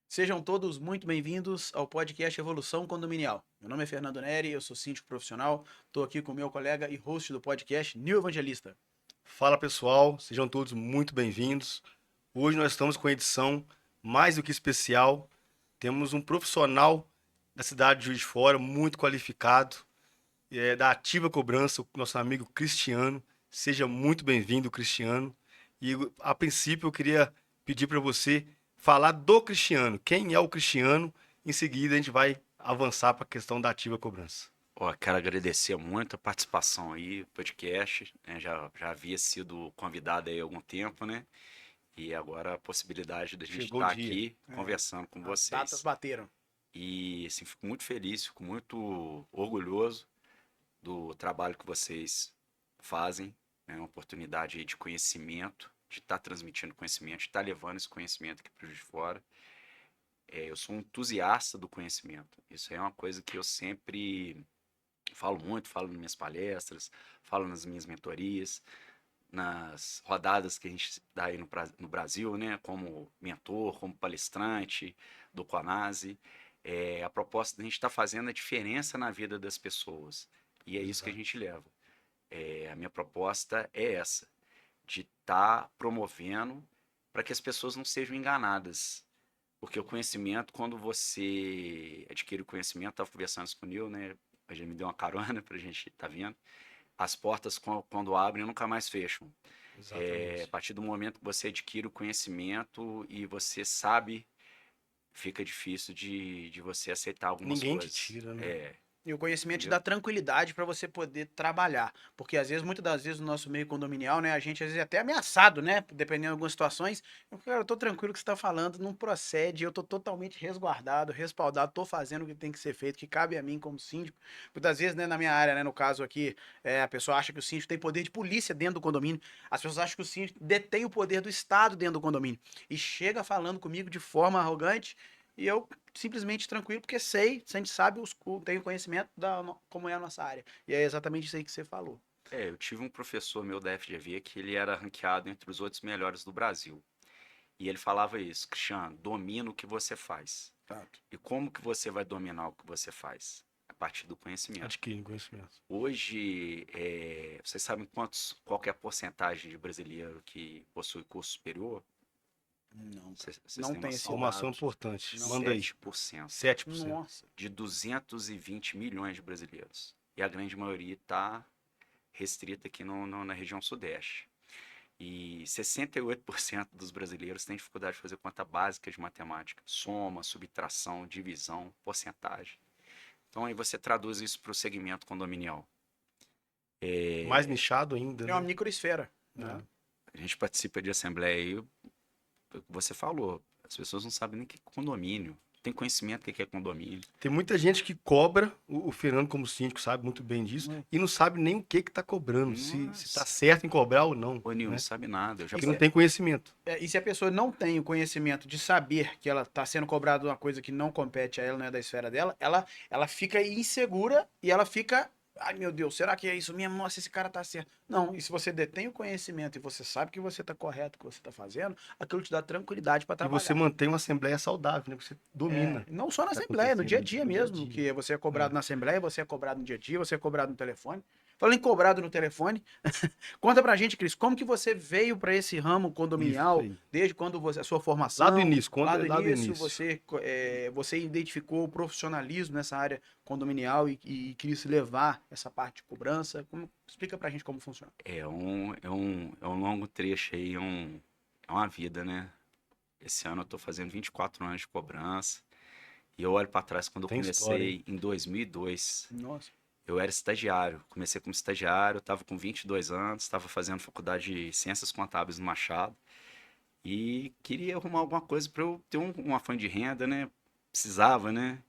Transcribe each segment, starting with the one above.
Sejam todos muito bem-vindos ao podcast Evolução Condominial. Meu nome é Fernando Neri, eu sou síndico profissional. Estou aqui com meu colega e host do podcast, Nil Evangelista. Fala pessoal, sejam todos muito bem-vindos. Hoje nós estamos com a edição mais do que especial. Temos um profissional da cidade de Juiz de Fora, muito qualificado, da Ativa Cobrança, o nosso amigo Cristiano. Seja muito bem-vindo, Cristiano. E a princípio eu queria pedir para você falar do Cristiano. Quem é o Cristiano? Em seguida a gente vai avançar para a questão da Ativa Cobrança. Ó, quero agradecer muito a participação aí, podcast, né? Já havia sido convidado aí há algum tempo, né? E agora a possibilidade da gente Chegou o estar dia. aqui conversando com As datas vocês. bateram. E assim, fico muito feliz, fico muito orgulhoso do trabalho que vocês fazem, né? Uma oportunidade aí de conhecimento, de estar transmitindo conhecimento, de estar levando esse conhecimento aqui para o de fora. Eu sou um entusiasta do conhecimento. Isso é uma coisa que eu sempre falo muito, falo nas minhas palestras, falo nas minhas mentorias, nas rodadas que a gente dá aí no Brasil, né? Como mentor, como palestrante do Conase. A proposta da gente estar fazendo a diferença na vida das pessoas. E é isso que a Exato. gente leva. A minha proposta é essa, de estar promovendo para que as pessoas não sejam enganadas. Porque o conhecimento, quando você adquire o conhecimento, estava conversando isso com o Nil, né? A gente me deu uma carona para a gente estar vendo. As portas, quando abrem, nunca mais fecham. A Exatamente. partir do momento que você adquire o conhecimento e você sabe, fica difícil de você aceitar algumas Ninguém te coisas. tira, né? E o conhecimento te Entendeu? dá tranquilidade para você poder trabalhar. Porque às vezes, muitas das vezes, no nosso meio condominial, né, a gente às vezes é até ameaçado, né? Dependendo de algumas situações. Eu tô tranquilo que você está falando, não procede, eu tô totalmente resguardado, respaldado, tô fazendo o que tem que ser feito, que cabe a mim como síndico. Muitas vezes, né, na minha área, né, no caso aqui, a pessoa acha que o síndico tem poder de polícia dentro do condomínio. As pessoas acham que o síndico detém o poder do Estado dentro do condomínio. E chega falando comigo de forma arrogante. E eu simplesmente tranquilo, porque sei, a gente sabe, tenho conhecimento como é a nossa área. E é exatamente isso aí que você falou. Eu tive um professor meu da FGV que ele era ranqueado entre os outros melhores do Brasil. E ele falava isso: Cristiano, domina o que você faz. Exato. E como que você vai dominar o que você faz? A partir do conhecimento. Adquire conhecimento. Hoje, vocês sabem qual que é a porcentagem de brasileiro que possui curso superior? Não, Vocês não têm tem esse noção? Informação dado. importante. Não. Manda aí. 7% 7%. Nossa. de 220 milhões de brasileiros. E a grande maioria está restrita aqui na região sudeste. E 68% dos brasileiros têm dificuldade de fazer conta básica de matemática. Soma, subtração, divisão, porcentagem. Então aí você traduz isso para o segmento condominial. Mais nichado ainda, É uma né? microesfera, né? É. A gente participa de assembleia e você falou, as pessoas não sabem nem o que é condomínio. Não tem conhecimento do que é condomínio. Tem muita gente que cobra, o Fernando como síndico sabe muito bem disso, Hum. e não sabe nem o que tá cobrando, se tá Nossa, certo em cobrar ou não, o Nil não né? sabe nada. Eu já E Porque não se, tem conhecimento. e se a pessoa não tem o conhecimento de saber que ela está sendo cobrada uma coisa que não compete a ela, não é da esfera dela, ela fica insegura e ela fica. Ai meu Deus, será que é isso mesmo? Nossa, esse cara tá certo. Não, e se você detém o conhecimento e você sabe que você tá correto, o que você tá fazendo, aquilo te dá tranquilidade para E você trabalhar. mantém uma assembleia saudável, né? Você domina Não só o na que tá Assembleia, no acontecendo dia a no dia, dia no dia a mesmo, dia. que você é cobrado É. na Assembleia, você é cobrado no dia a dia, você é cobrado no telefone. Falando em cobrado no telefone, conta pra gente, Cris, como que você veio para esse ramo Isso condominial, aí. desde quando você, a sua Lá do formação, início, lá conta do lá do início, início. você identificou o profissionalismo nessa área condominial e quis levar essa parte de cobrança. Explica pra gente como funciona. É um longo trecho aí, é uma vida, né? Esse ano eu tô fazendo 24 anos de cobrança. E eu olho para trás quando eu Tem história, hein? comecei em 2002. Nossa. Eu era estagiário. Comecei como estagiário, estava com 22 anos, estava fazendo faculdade de Ciências Contábeis no Machado. E queria arrumar alguma coisa para eu ter uma fonte de renda, né? Precisava, né?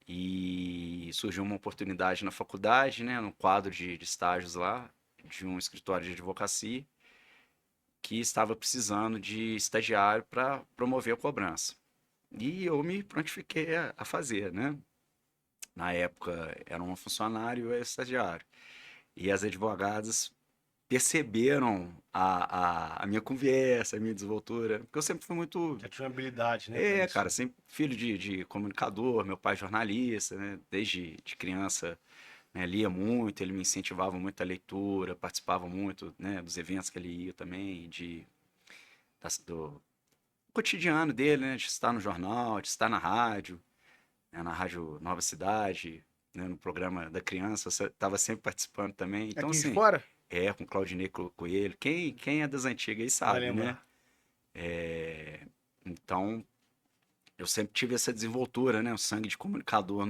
E surgiu uma oportunidade na faculdade, né? No quadro de estágios lá, de um escritório de advocacia, que estava precisando de estagiário para promover a cobrança. E eu me prontifiquei a fazer, né? Na época era um funcionário e eu era estagiário. E as advogadas perceberam a minha conversa, a minha desenvoltura, porque eu sempre fui muito... Já tinha uma habilidade, né, pra É, isso. cara, sempre filho de comunicador, meu pai jornalista, né? Desde de criança, né, lia muito, ele me incentivava muito a leitura, participava muito, né, dos eventos que ele ia também, do cotidiano dele, né, de estar no jornal, de estar na rádio, né, na Rádio Nova Cidade, né, no programa da criança, eu estava sempre participando também. Então, Aqui de assim, fora? com Claudinei Coelho, quem é das antigas aí Vai sabe, né? lembrar. É, então, eu sempre tive essa desenvoltura, né, o sangue de comunicador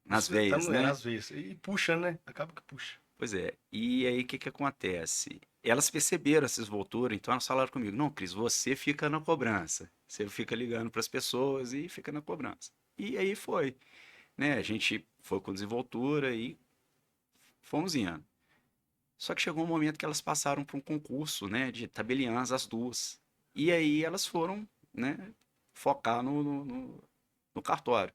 nas Isso tá veias, né? nas vezes. E puxa, né? Acaba que puxa. Pois é. E aí, o que que acontece? Elas perceberam essa desenvoltura, então elas falaram comigo: não, Cris, você fica na cobrança. Você fica ligando para as pessoas e fica na cobrança. E aí foi, né? A gente foi com desenvoltura e fomos indo. Só que chegou um momento que elas passaram por um concurso, né, de tabeliãs, as duas. E aí elas foram, né, focar no cartório.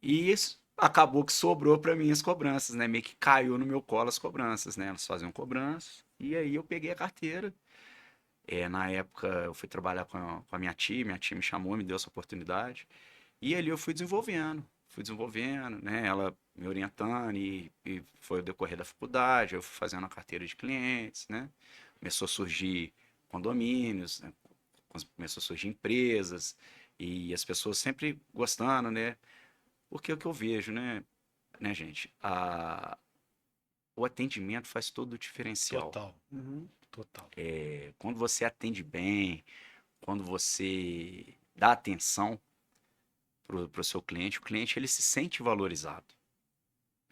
E isso acabou que sobrou para mim as cobranças, né? Meio que caiu no meu colo as cobranças, né? Elas faziam cobranças. E aí eu peguei a carteira. Na época eu fui trabalhar com a minha tia me chamou, me deu essa oportunidade. E ali eu fui desenvolvendo, né? Ela me orientando e foi o decorrer da faculdade, eu fui fazendo a carteira de clientes, né? Começou a surgir condomínios, né? Começou a surgir empresas e as pessoas sempre gostando, né? Porque é o que eu vejo, né, gente? O atendimento faz todo o diferencial. Total. Uhum. Total. Quando você atende bem, quando você dá atenção pro seu cliente, o cliente ele se sente valorizado,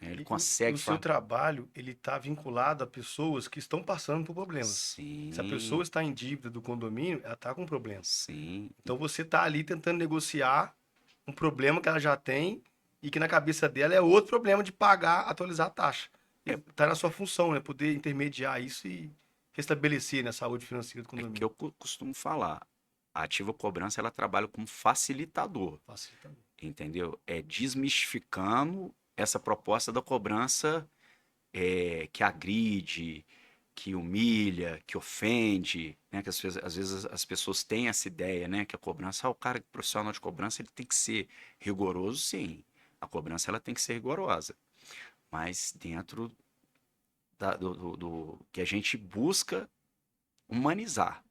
né? Ele E o consegue seu falar, trabalho, ele está vinculado a pessoas que estão passando por problemas. Se a pessoa sim, está em dívida do condomínio, ela está com um problema. sim, Então você está ali tentando negociar um problema que ela já tem e que na cabeça dela é outro problema de pagar, atualizar a taxa. E é, está na sua função, né? Poder intermediar isso e restabelecer, né, a saúde financeira do é que eu condomínio. costumo falar. A ativa cobrança ela trabalha como facilitador, Facilita. entendeu? É desmistificando essa proposta da cobrança que agride, que humilha, que ofende, né? Que às vezes as pessoas têm essa ideia, né? Que a cobrança, o cara profissional de cobrança, ele tem que ser rigoroso, sim. A cobrança ela tem que ser rigorosa, mas dentro do que a gente busca humanizar,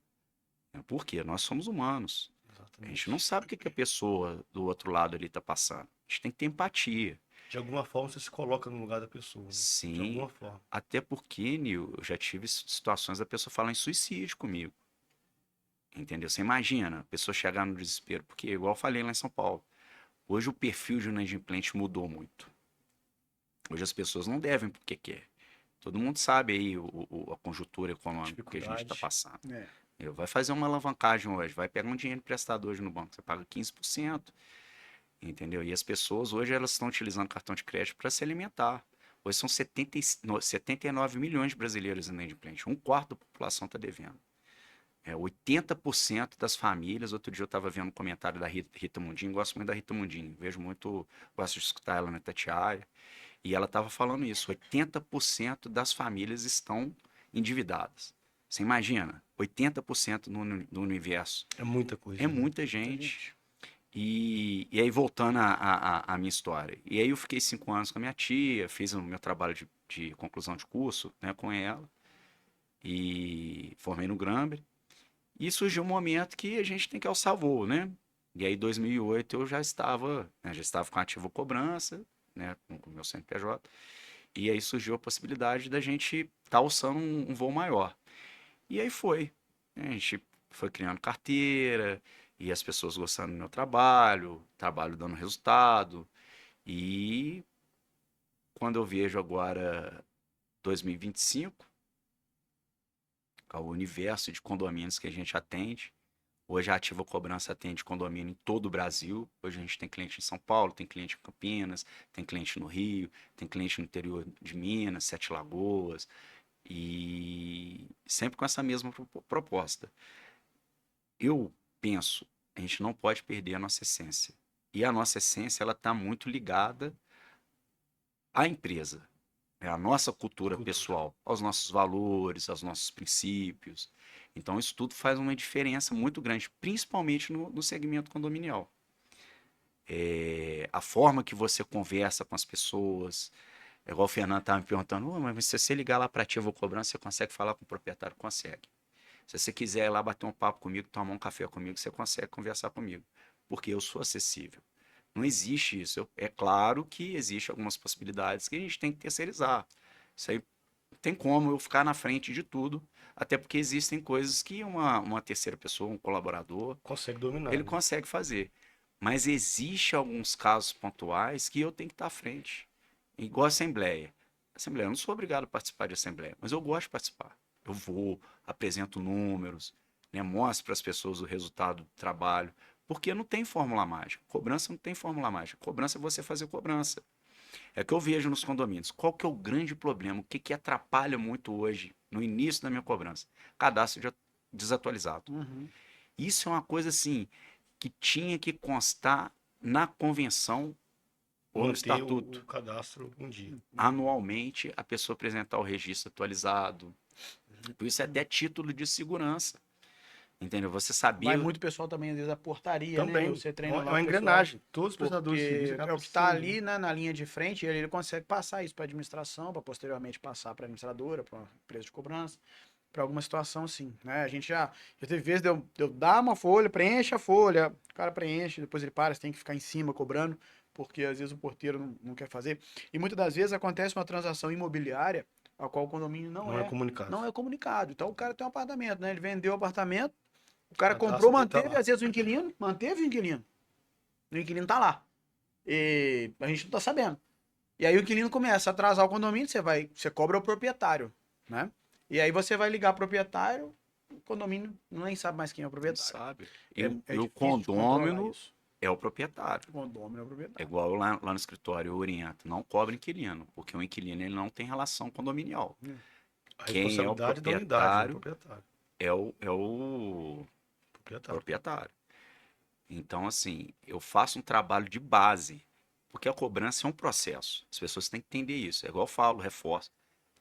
né? Porque nós somos humanos. A gente não Exatamente. sabe o que que a pessoa do outro lado ali está passando. A gente tem que ter empatia. De alguma forma você se coloca no lugar da pessoa, né? De Sim, alguma forma. até porque, Nil, eu já tive situações da pessoa falar em suicídio comigo. Entendeu? Você imagina, a pessoa chegar no desespero, porque, igual eu falei lá em São Paulo, hoje o perfil de um inadimplente mudou muito. Hoje as pessoas não devem porque quer. Todo mundo sabe aí a conjuntura econômica que a gente está Dificuldade. passando. É. Vai fazer uma alavancagem hoje, vai pegar um dinheiro emprestado hoje no banco, você paga 15%, entendeu? E as pessoas hoje elas estão utilizando cartão de crédito para se alimentar. Hoje são 79 milhões de brasileiros inadimplentes, um quarto da população está devendo. 80% das famílias. Outro dia eu estava vendo um comentário da Rita Mundinho, gosto muito da Rita Mundinho, vejo muito, gosto de escutar ela na Tatiaia, e ela estava falando isso: 80% das famílias estão endividadas. Você imagina, 80% no universo. É muita É coisa, né? muita gente. E aí, voltando à minha história. E aí, eu fiquei 5 anos com a minha tia, fiz o meu trabalho de conclusão de curso, né, com ela, e formei no Gramber. E surgiu um momento que a gente tem que alçar voo, né? E aí, em 2008, eu já estava com ativo cobrança, né, com o meu CNPJ. E aí surgiu a possibilidade da gente estar alçando um voo maior. E aí foi, né? A gente foi criando carteira, e as pessoas gostando do meu trabalho dando resultado. E quando eu vejo agora 2025, o universo de condomínios que a gente atende. Hoje a Ativa Cobrança atende condomínio em todo o Brasil. Hoje a gente tem cliente em São Paulo, tem cliente em Campinas, tem cliente no Rio, tem cliente no interior de Minas, Sete Lagoas, e sempre com essa mesma proposta. Eu penso, a gente não pode perder a nossa essência. E a nossa essência ela está muito ligada à empresa. É a nossa cultura pessoal, aos nossos valores, aos nossos princípios. Então, isso tudo faz uma diferença muito grande, principalmente no segmento condominial. A forma que você conversa com as pessoas, é igual o Fernando estava me perguntando, "Ô, mas se você ligar lá para Ativa Cobrança, você consegue falar com o proprietário? Consegue. Se você quiser ir lá bater um papo comigo, tomar um café comigo, você consegue conversar comigo, porque eu sou acessível. Não existe isso. É claro que existe algumas possibilidades que a gente tem que terceirizar. Isso aí não tem como eu ficar na frente de tudo, até porque existem coisas que uma terceira pessoa, um colaborador, Consegue dominar, ele né? consegue fazer. Mas existe alguns casos pontuais que eu tenho que estar à frente. Igual a assembleia. Assembleia, eu não sou obrigado a participar de assembleia, mas eu gosto de participar. Eu vou, apresento números, né, mostro para as pessoas o resultado do trabalho, porque não tem fórmula mágica. Cobrança não tem fórmula mágica. Cobrança é você fazer cobrança. É que eu vejo nos condomínios. Qual que é o grande problema? O que que atrapalha muito hoje, no início da minha cobrança? Cadastro desatualizado. Uhum. Isso é uma coisa assim que tinha que constar na convenção ou no Manter estatuto. o cadastro em dia. Anualmente, a pessoa apresentar o registro atualizado. Por isso é até título de segurança. Entendeu? Você Vai sabia. muito pessoal também, às vezes, a portaria, né? Também. Você É treina uma, é lá uma o pessoal, engrenagem. Todos os prestadores de serviço porque é acabam o que está precisando, né? ali, né, na linha de frente, e ele consegue passar isso para a administração, para posteriormente passar para a administradora, para a empresa de cobrança, para alguma situação assim, né? A gente já teve vezes de eu dar uma folha, preenche a folha, o cara preenche, depois ele para, você tem que ficar em cima cobrando, porque às vezes o porteiro não quer fazer. E muitas das vezes acontece uma transação imobiliária, a qual o condomínio Não é comunicado. não é comunicado. Então o cara tem um apartamento, né? Ele vendeu o apartamento, o cara comprou, Cadastro dele tá manteve, lá. às vezes o inquilino, manteve o inquilino tá lá. E a gente não tá sabendo. E aí o inquilino começa a atrasar o condomínio, você cobra o proprietário, né? E aí você vai ligar o proprietário, o condomínio nem sabe mais quem é o Não proprietário. sabe. É E o difícil de controlar condômino isso. é o proprietário. O condomínio é o É proprietário. igual lá no escritório, eu oriento. Não cobra inquilino, porque o inquilino ele não tem relação condominial. A Quem é o responsabilidade é da unidade, né? proprietário Proprietário. é o Proprietário. proprietário. Então, assim, eu faço um trabalho de base, porque a cobrança é um processo. As pessoas têm que entender isso. É igual eu falo, reforço.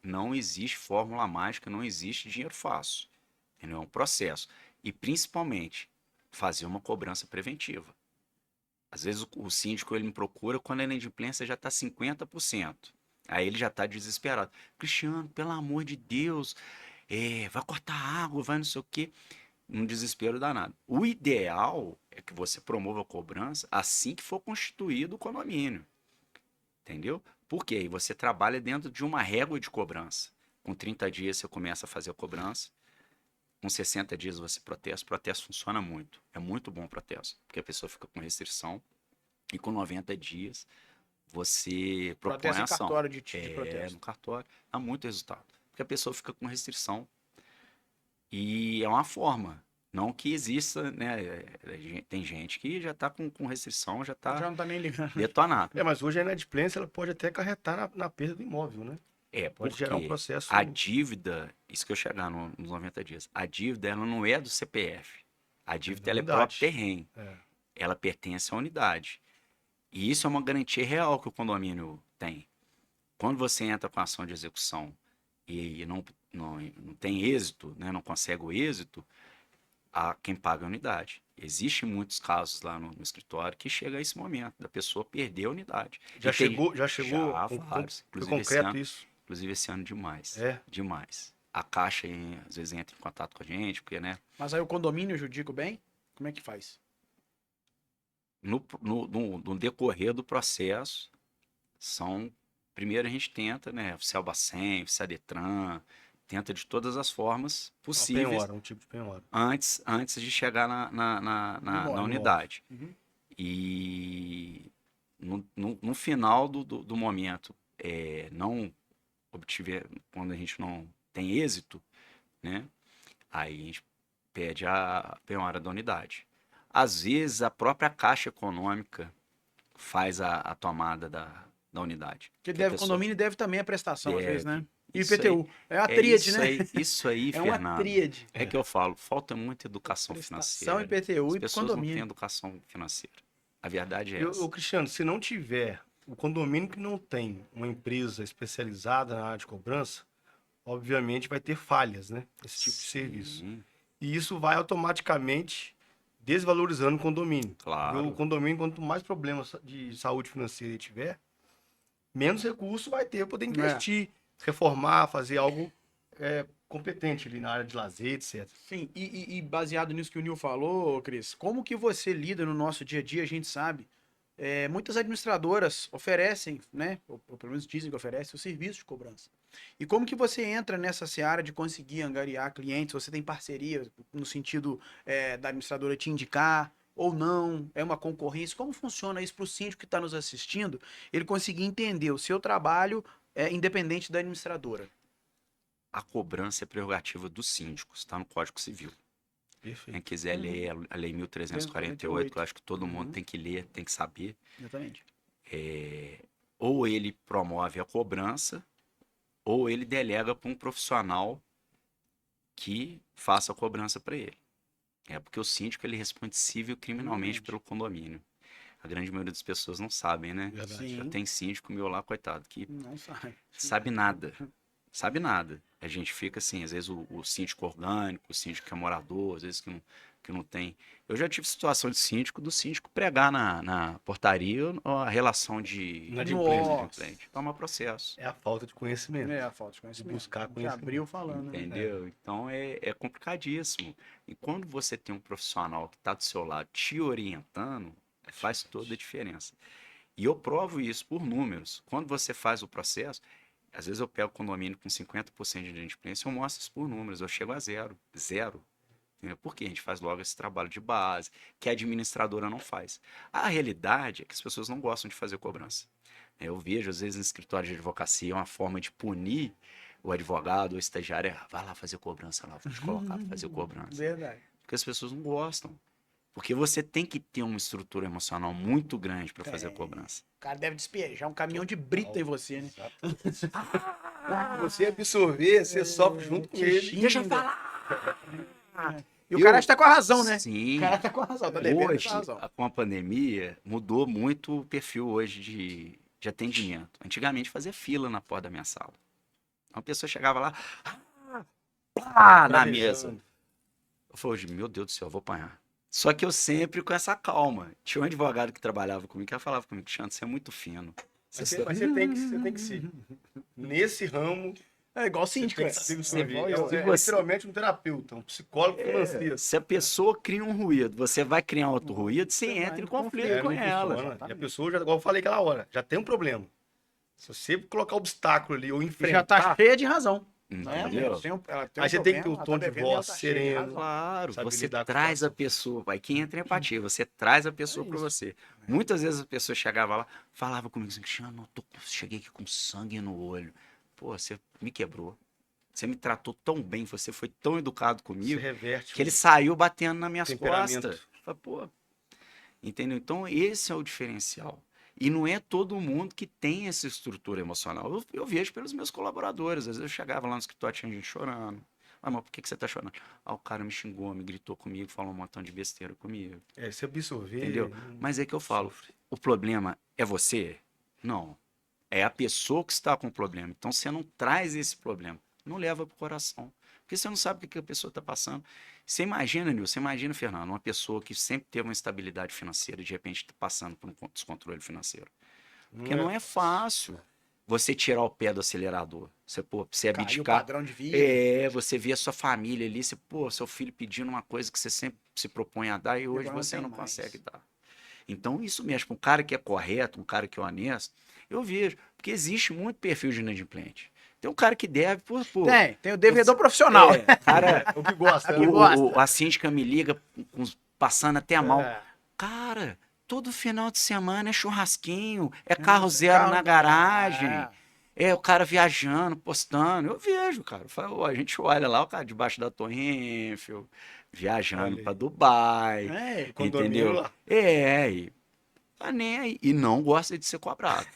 Não existe fórmula mágica, não existe dinheiro fácil. Entendeu? É um processo. E, principalmente, fazer uma cobrança preventiva. Às vezes o síndico ele me procura quando a inadimplência já está 50%. Aí ele já está desesperado. Cristiano, pelo amor de Deus, vai cortar água, vai não sei o quê. Um desespero danado. O ideal é que você promova a cobrança assim que for constituído o condomínio. Entendeu? Porque aí você trabalha dentro de uma régua de cobrança. Com 30 dias você começa a fazer a cobrança. Com 60 dias você protesta. O protesto funciona muito. É muito bom o protesto. Porque a pessoa fica com restrição. E com 90 dias você propõe Protesto a em ação. cartório de protesto. No cartório. Dá muito resultado. Porque a pessoa fica com restrição. E é uma forma. Não que exista, né? Tem gente que já está com restrição, já está Já não tá nem ligando. detonado. É, mas hoje a inadimplência ela pode até acarretar na perda do imóvel, né? Pode gerar um Porque processo. a dívida, isso que eu chegar nos 90 dias, a dívida ela não é do CPF. A dívida da ela é unidade. próprio terreno. É. Ela pertence à unidade. E isso é uma garantia real que o condomínio tem. Quando você entra com a ação de execução e não tem êxito, né, não consegue o êxito, quem paga é a unidade. Existem muitos casos lá no escritório que chega a esse momento, da pessoa perder a unidade. Já E tem- chegou, Já foi vários. concreto isso. Inclusive esse ano demais. É. Demais. A Caixa, às vezes, entra em contato com a gente, porque, né? Mas aí o condomínio, judico bem? Como é que faz? No decorrer do processo, primeiro a gente tenta, né? Oficial Bacen, oficial Detran, tenta de todas as formas Uma possíveis penhora, um tipo de penhora. antes de chegar na Imóvel. unidade. Uhum. E no final do momento, não obtiver, quando a gente não tem êxito, né? Aí a gente pede a penhora da unidade. Às vezes a própria Caixa Econômica faz a tomada da unidade. Porque Que a deve, pessoa condomínio deve também a prestação, às vezes, né? E Isso IPTU. É uma tríade, né? Isso aí, É uma Fernando. tríade. É que eu falo, falta muita educação Prestação, financeira. IPTU As e pessoas não têm condomínio. educação financeira. A verdade é E, essa. Cristiano, se não tiver o condomínio que não tem uma empresa especializada na área de cobrança, obviamente vai ter falhas, né? Esse tipo de serviço. Sim, E isso vai automaticamente desvalorizando o condomínio. Porque claro. o condomínio, quanto mais problemas de saúde financeira ele tiver, menos recurso vai ter para poder investir, reformar, fazer algo competente ali na área de lazer, etc. Sim, e baseado nisso que o Nil falou, Cris, como que você lida no nosso dia a dia, a gente sabe. Muitas administradoras oferecem, né? Ou pelo menos dizem que oferecem o serviço de cobrança. E como que você entra nessa seara de conseguir angariar clientes? Você tem parceria no sentido da administradora te indicar ou não? É uma concorrência? Como funciona isso para o síndico que está nos assistindo? Ele conseguir entender o seu trabalho independente da administradora. A cobrança é prerrogativa dos síndicos, está no Código Civil. Perfeito. Quem quiser ler a Lei 1348, que eu acho que todo mundo tem que ler, tem que saber. Exatamente. Ou ele promove a cobrança, ou ele delega para um profissional que faça a cobrança para ele. Porque o síndico ele responde civil e criminalmente pelo condomínio. A grande maioria das pessoas não sabem, né? Verdade. Já tem síndico meu lá, coitado, que Não sabe. sabe nada. Sabe nada. A gente fica assim, às vezes o síndico orgânico, o síndico que é morador, às vezes que não tem. Eu já tive situação de síndico, do síndico pregar na portaria a relação de Inadimplência. inadimplente. Toma processo. É a falta de conhecimento. É a falta de conhecimento. buscar A gente conhecimento. abriu falando, né? Entendeu? Então é complicadíssimo. E quando você tem um profissional que está do seu lado te orientando, faz toda a diferença. E eu provo isso por números. Quando você faz o processo, às vezes eu pego o condomínio com 50% de inadimplência, eu mostro isso por números, eu chego a zero. Zero. Entendeu? Porque a gente faz logo esse trabalho de base, que a administradora não faz. A realidade é que as pessoas não gostam de fazer cobrança. Eu vejo, às vezes, no escritório de advocacia, uma forma de punir o advogado ou o estagiário vai lá fazer cobrança lá, vou te colocar para fazer cobrança. Verdade. Porque as pessoas não gostam. Porque você tem que ter uma estrutura emocional muito grande para fazer a cobrança. O cara deve despejar um caminhão de brita em você, né? Você absorver, você sofre junto com ele. Deixa eu falar! E o cara está com a razão, né? Sim. O cara tá com a razão, tá devendo Hoje, com a razão. com a pandemia, mudou muito o perfil hoje de atendimento. Antigamente fazia fila na porta da minha sala. Uma pessoa chegava lá, na mesa. Eu falei, meu Deus do céu, eu vou apanhar. Só que eu sempre com essa calma. Tinha um advogado que trabalhava comigo, que falava comigo, Xandro, você é muito fino. Mas você tem que ser. Nesse ramo, É igual síndico, tem é. que saber Você absorver. vai- É se você- literalmente um terapeuta, um psicólogo financeiro. Se a pessoa cria um ruído, você vai criar outro ruído, você Você entra vai em em conflito conflito, com não ela. funciona. E a pessoa, já, igual eu falei aquela hora, já tem um problema. Se você colocar obstáculo ali ou Já enfrentar, tá cheia de razão. Né? Entendeu? Ela tem um Aí você tem que ter problema, um ela tom tá de devendo, voz ela tá cheia de sereno. razão. Claro, Sabe você lidar com a traz a situação. pessoa, vai quem entra em empatia, você traz a pessoa para isso. você. Muitas vezes a pessoa chegava lá, falava comigo assim, Cristiano, cheguei aqui com sangue no olho. Pô, você me quebrou. Você me tratou tão bem, você foi tão educado Você comigo, reverte. que ele saiu batendo nas minhas Temperamento. costas. Falei, pô, entendeu? Então esse é o diferencial. E não é todo mundo que tem essa estrutura emocional. Eu vejo pelos meus colaboradores. Às vezes eu chegava lá no escritório, tinha gente chorando. Ah, mas por que você tá chorando? Ah, o cara me xingou, me gritou comigo, falou um montão de besteira comigo. Se absorver. Entendeu? Mas é que eu falo, o problema é você? Não. É a pessoa que está com o problema. Então você não traz esse problema. Não leva pro coração. Porque você não sabe o que a pessoa está passando. Você imagina, Nil, você imagina, Fernando, uma pessoa que sempre teve uma estabilidade financeira e de repente está passando por um descontrole financeiro. Porque não é fácil você tirar o pé do acelerador. Você, pô, você Caiu o abdicar. padrão de vida. Você vê a sua família ali, você, pô, seu filho pedindo uma coisa que você sempre se propõe a dar e hoje agora não você tem não mais. consegue dar. Então, isso mesmo, um cara que é correto, um cara que é honesto, eu vejo, porque existe muito perfil de inadimplente. Tem um cara que deve, pô. Tem o devedor profissional. Cara, O que gosta, Que né? gosta. a síndica me liga passando até a mão. É. Cara, todo final de semana é churrasquinho, é carro zero Carro- na garagem. É. É o cara viajando, postando. Eu vejo, cara. Eu falo, a gente olha lá, o cara debaixo da Torre Eiffel, viajando Olha para aí. Dubai. É. Condomínio Entendeu? lá. E tá nem aí. E não gosta de ser cobrado.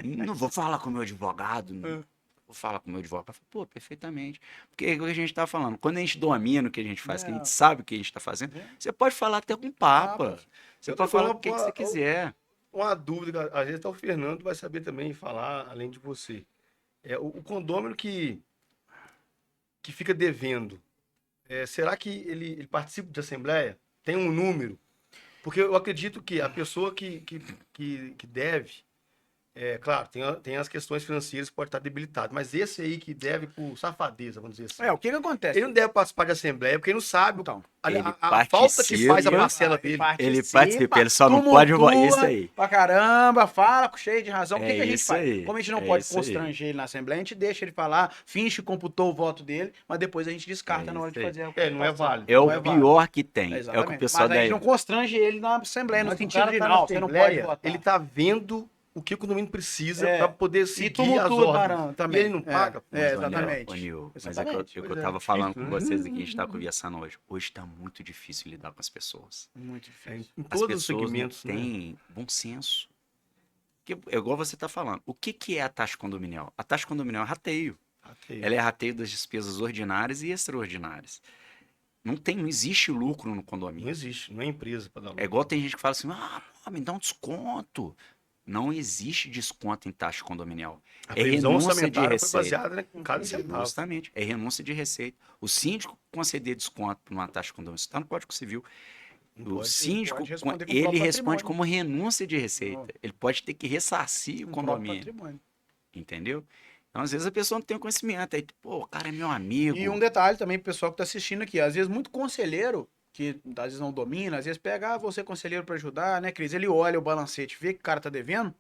Não vou falar com o meu advogado. Não vou falar com o meu advogado. Pô, perfeitamente. Porque é o que a gente tá falando. Quando a gente domina o que a gente faz, que a Não. gente sabe o que a gente tá fazendo, você pode falar até com papa. Você Eu pode tô falar falando, o que pô, você quiser. uma dúvida, às vezes tá o Fernando vai saber também falar, além de você. O condômino que fica devendo, será que ele participa de assembleia? Tem um número? Porque eu acredito que a pessoa que deve, claro, tem as questões financeiras que pode estar debilitado, mas esse aí que deve por safadeza, vamos dizer assim. O que que acontece? Ele não deve participar de assembleia porque ele não sabe Então, ele a falta que faz a participa, parcela dele. Ele participa, ele só não pode... Isso aí. Pra caramba, fala cheio de razão. O que É que a gente isso faz? aí, Como a gente não é pode isso aí. constranger ele na Assembleia, a gente deixa ele falar, finge que computou o voto dele, mas depois a gente descarta É na hora de isso aí. fazer a Não é votação. válido. É Não o válido. pior que tem. É o que o Exatamente. pessoal Mas a gente da... não constrange ele na Assembleia, no Mas o sentido cara de, tá na não, você não pode assembleia, votar. ele tá vendo o que o condomínio precisa para poder E seguir as tumultua ordens. parando E também. ele não paga. É, Mas, exatamente. Ô, Nil, mas Exatamente. é que eu Pois é, tava difícil, falando com né? vocês aqui, a gente tá conversando hoje. Hoje tá muito difícil lidar com as pessoas. Muito difícil. Em As todos os pessoas não segmentos, né? têm bom senso. É igual você tá falando. O que é a taxa condominial? A taxa condominial é rateio. Ela é rateio das despesas ordinárias e extraordinárias. Não existe lucro no Não condomínio. existe, não é empresa para dar lucro. É igual tem gente que fala assim, pô, me dá um desconto. Não existe desconto em taxa condominial. A É previsão renúncia de orçamentária foi receita. baseada em cada centavo. Justamente. É renúncia de receita. O síndico conceder desconto por uma taxa condominial, isso está no Código Civil. Não O pode. síndico, pode responder com o ele próprio responde patrimônio. como renúncia de receita. Não. Ele pode ter que ressarcir o Um próprio condomínio. patrimônio. Entendeu? Então, às vezes, a pessoa não tem conhecimento. Aí, pô, o cara é meu amigo. E um detalhe também pro pessoal que tá assistindo aqui. Às vezes, muito conselheiro, que às vezes não domina, às vezes pega, você conselheiro para ajudar, né, Cris? Ele olha o balancete, vê que o cara tá devendo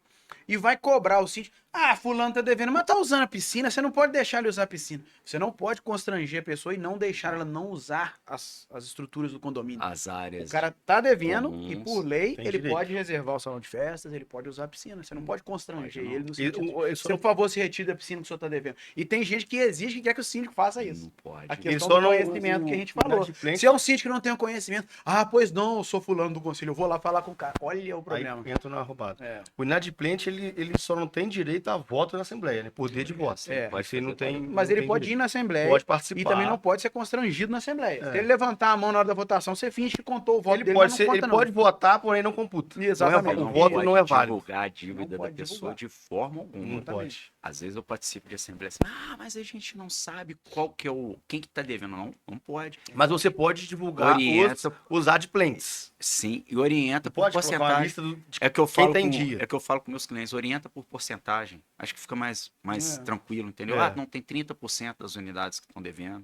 e vai cobrar o síndico. Fulano tá devendo, mas tá usando a piscina, você não pode deixar ele usar a piscina. Você não pode constranger a pessoa e não deixar ela não usar as estruturas do condomínio. As áreas. O cara tá devendo comuns, e, por lei, tem ele direito. pode reservar o salão de festas, ele pode usar a piscina. Você não pode constranger Pode não. ele no E sentido. ele Se só por não, favor, se retire da piscina que o senhor tá devendo. E tem gente que exige que quer que o síndico faça isso. Não pode. A ele questão só do não conhecimento que a gente falou. inadimplente, Se é um síndico que não tem o conhecimento, pois não, eu sou fulano do conselho, eu vou lá falar com o cara. Olha o aí problema. entra na roubada. É. O inadimplente, ele só não tem direito a voto na Assembleia, né? Poder de voto. Pode Isso ele não fazer tem. Mas não ele tem pode ir direito. na Assembleia Pode participar. e também não pode ser constrangido na Assembleia. É. Se ele levantar a mão na hora da votação, você finge que contou o voto Ele dele, pode mas ser, não ele conta, não. pode votar, porém não computa. Exatamente. Não é, Não o voto pode não é válido. divulgar a dívida Não da pode pessoa divulgar. de forma alguma. Não pode. Às vezes eu participo de assembleia assim, mas a gente não sabe qual que é quem que tá devendo. Não pode. Mas você pode divulgar Orienta, os adimplentes. sim, e orienta por Pode colocar uma porcentagem. lista de É que eu quem falo tem com, dia. é que eu falo com meus clientes, orienta por porcentagem. Acho que fica mais É. tranquilo, entendeu? É. Não tem 30% das unidades que estão devendo.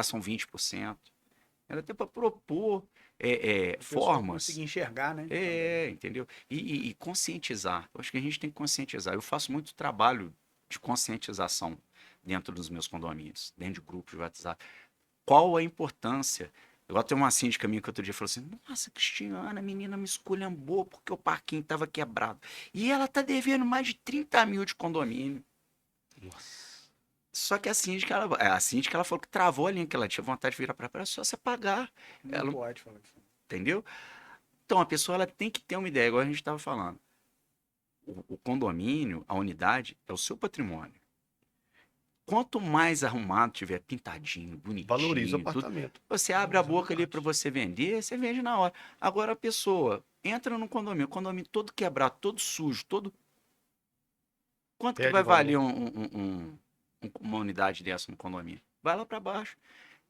São 20%. Era até para propor A pessoa formas. conseguir enxergar, né? Entendeu? E conscientizar. Eu acho que a gente tem que conscientizar. Eu faço muito trabalho de conscientização dentro dos meus condomínios, dentro de grupos de WhatsApp. Qual a importância? Igual tem uma síndica minha que outro dia falou assim: nossa, Cristiana, a menina me esculhambou porque o parquinho estava quebrado. E ela tá devendo mais de 30 mil de condomínio. Nossa. Só que a síndica, ela falou que travou a linha, que ela tinha vontade de virar para ela, só você pagar. Não Ela- pode falar isso. Entendeu? Então a pessoa ela tem que ter uma ideia, igual a gente estava falando. O condomínio, a unidade, é o seu patrimônio. Quanto mais arrumado tiver, pintadinho, bonitinho, Valoriza o tudo, apartamento. você abre a Valoriza a boca ali unidade. para você vender, você vende na hora. Agora a pessoa entra no condomínio, o condomínio todo quebrado, todo sujo, todo. Quanto que Perde vai valor. valer uma unidade dessa no condomínio? Vai lá para baixo.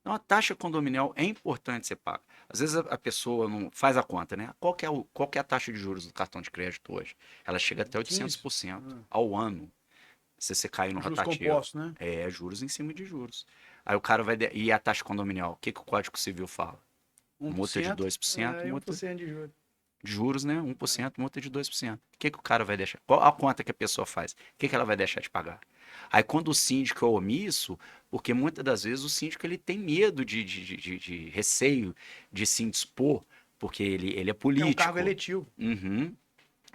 Então a taxa condominial é importante ser paga. Às vezes a pessoa não faz a conta, né? Qual que é a taxa de juros do cartão de crédito hoje? Ela chega até 800% ao ano. Se você cair no Juros rotativo. compostos, né? Juros em cima de juros. Aí o cara vai. E a taxa condominial? O que o Código Civil fala? Multa de 2%, e multa 1% de juros. de juros, né? 1%, multa de 2%. O que o cara vai deixar? Qual a conta que a pessoa faz? O que ela vai deixar de pagar? Aí quando o síndico é omisso, porque muitas das vezes o síndico ele tem medo de receio de se indispor, porque ele é É um político. cargo eletivo. Uhum.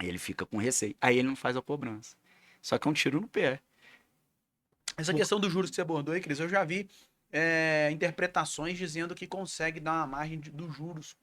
Ele fica com receio. Aí ele não faz a cobrança. Só que é um tiro no pé. Essa questão dos juros que você abordou aí, Cris, eu já vi interpretações dizendo que consegue dar uma margem dos juros.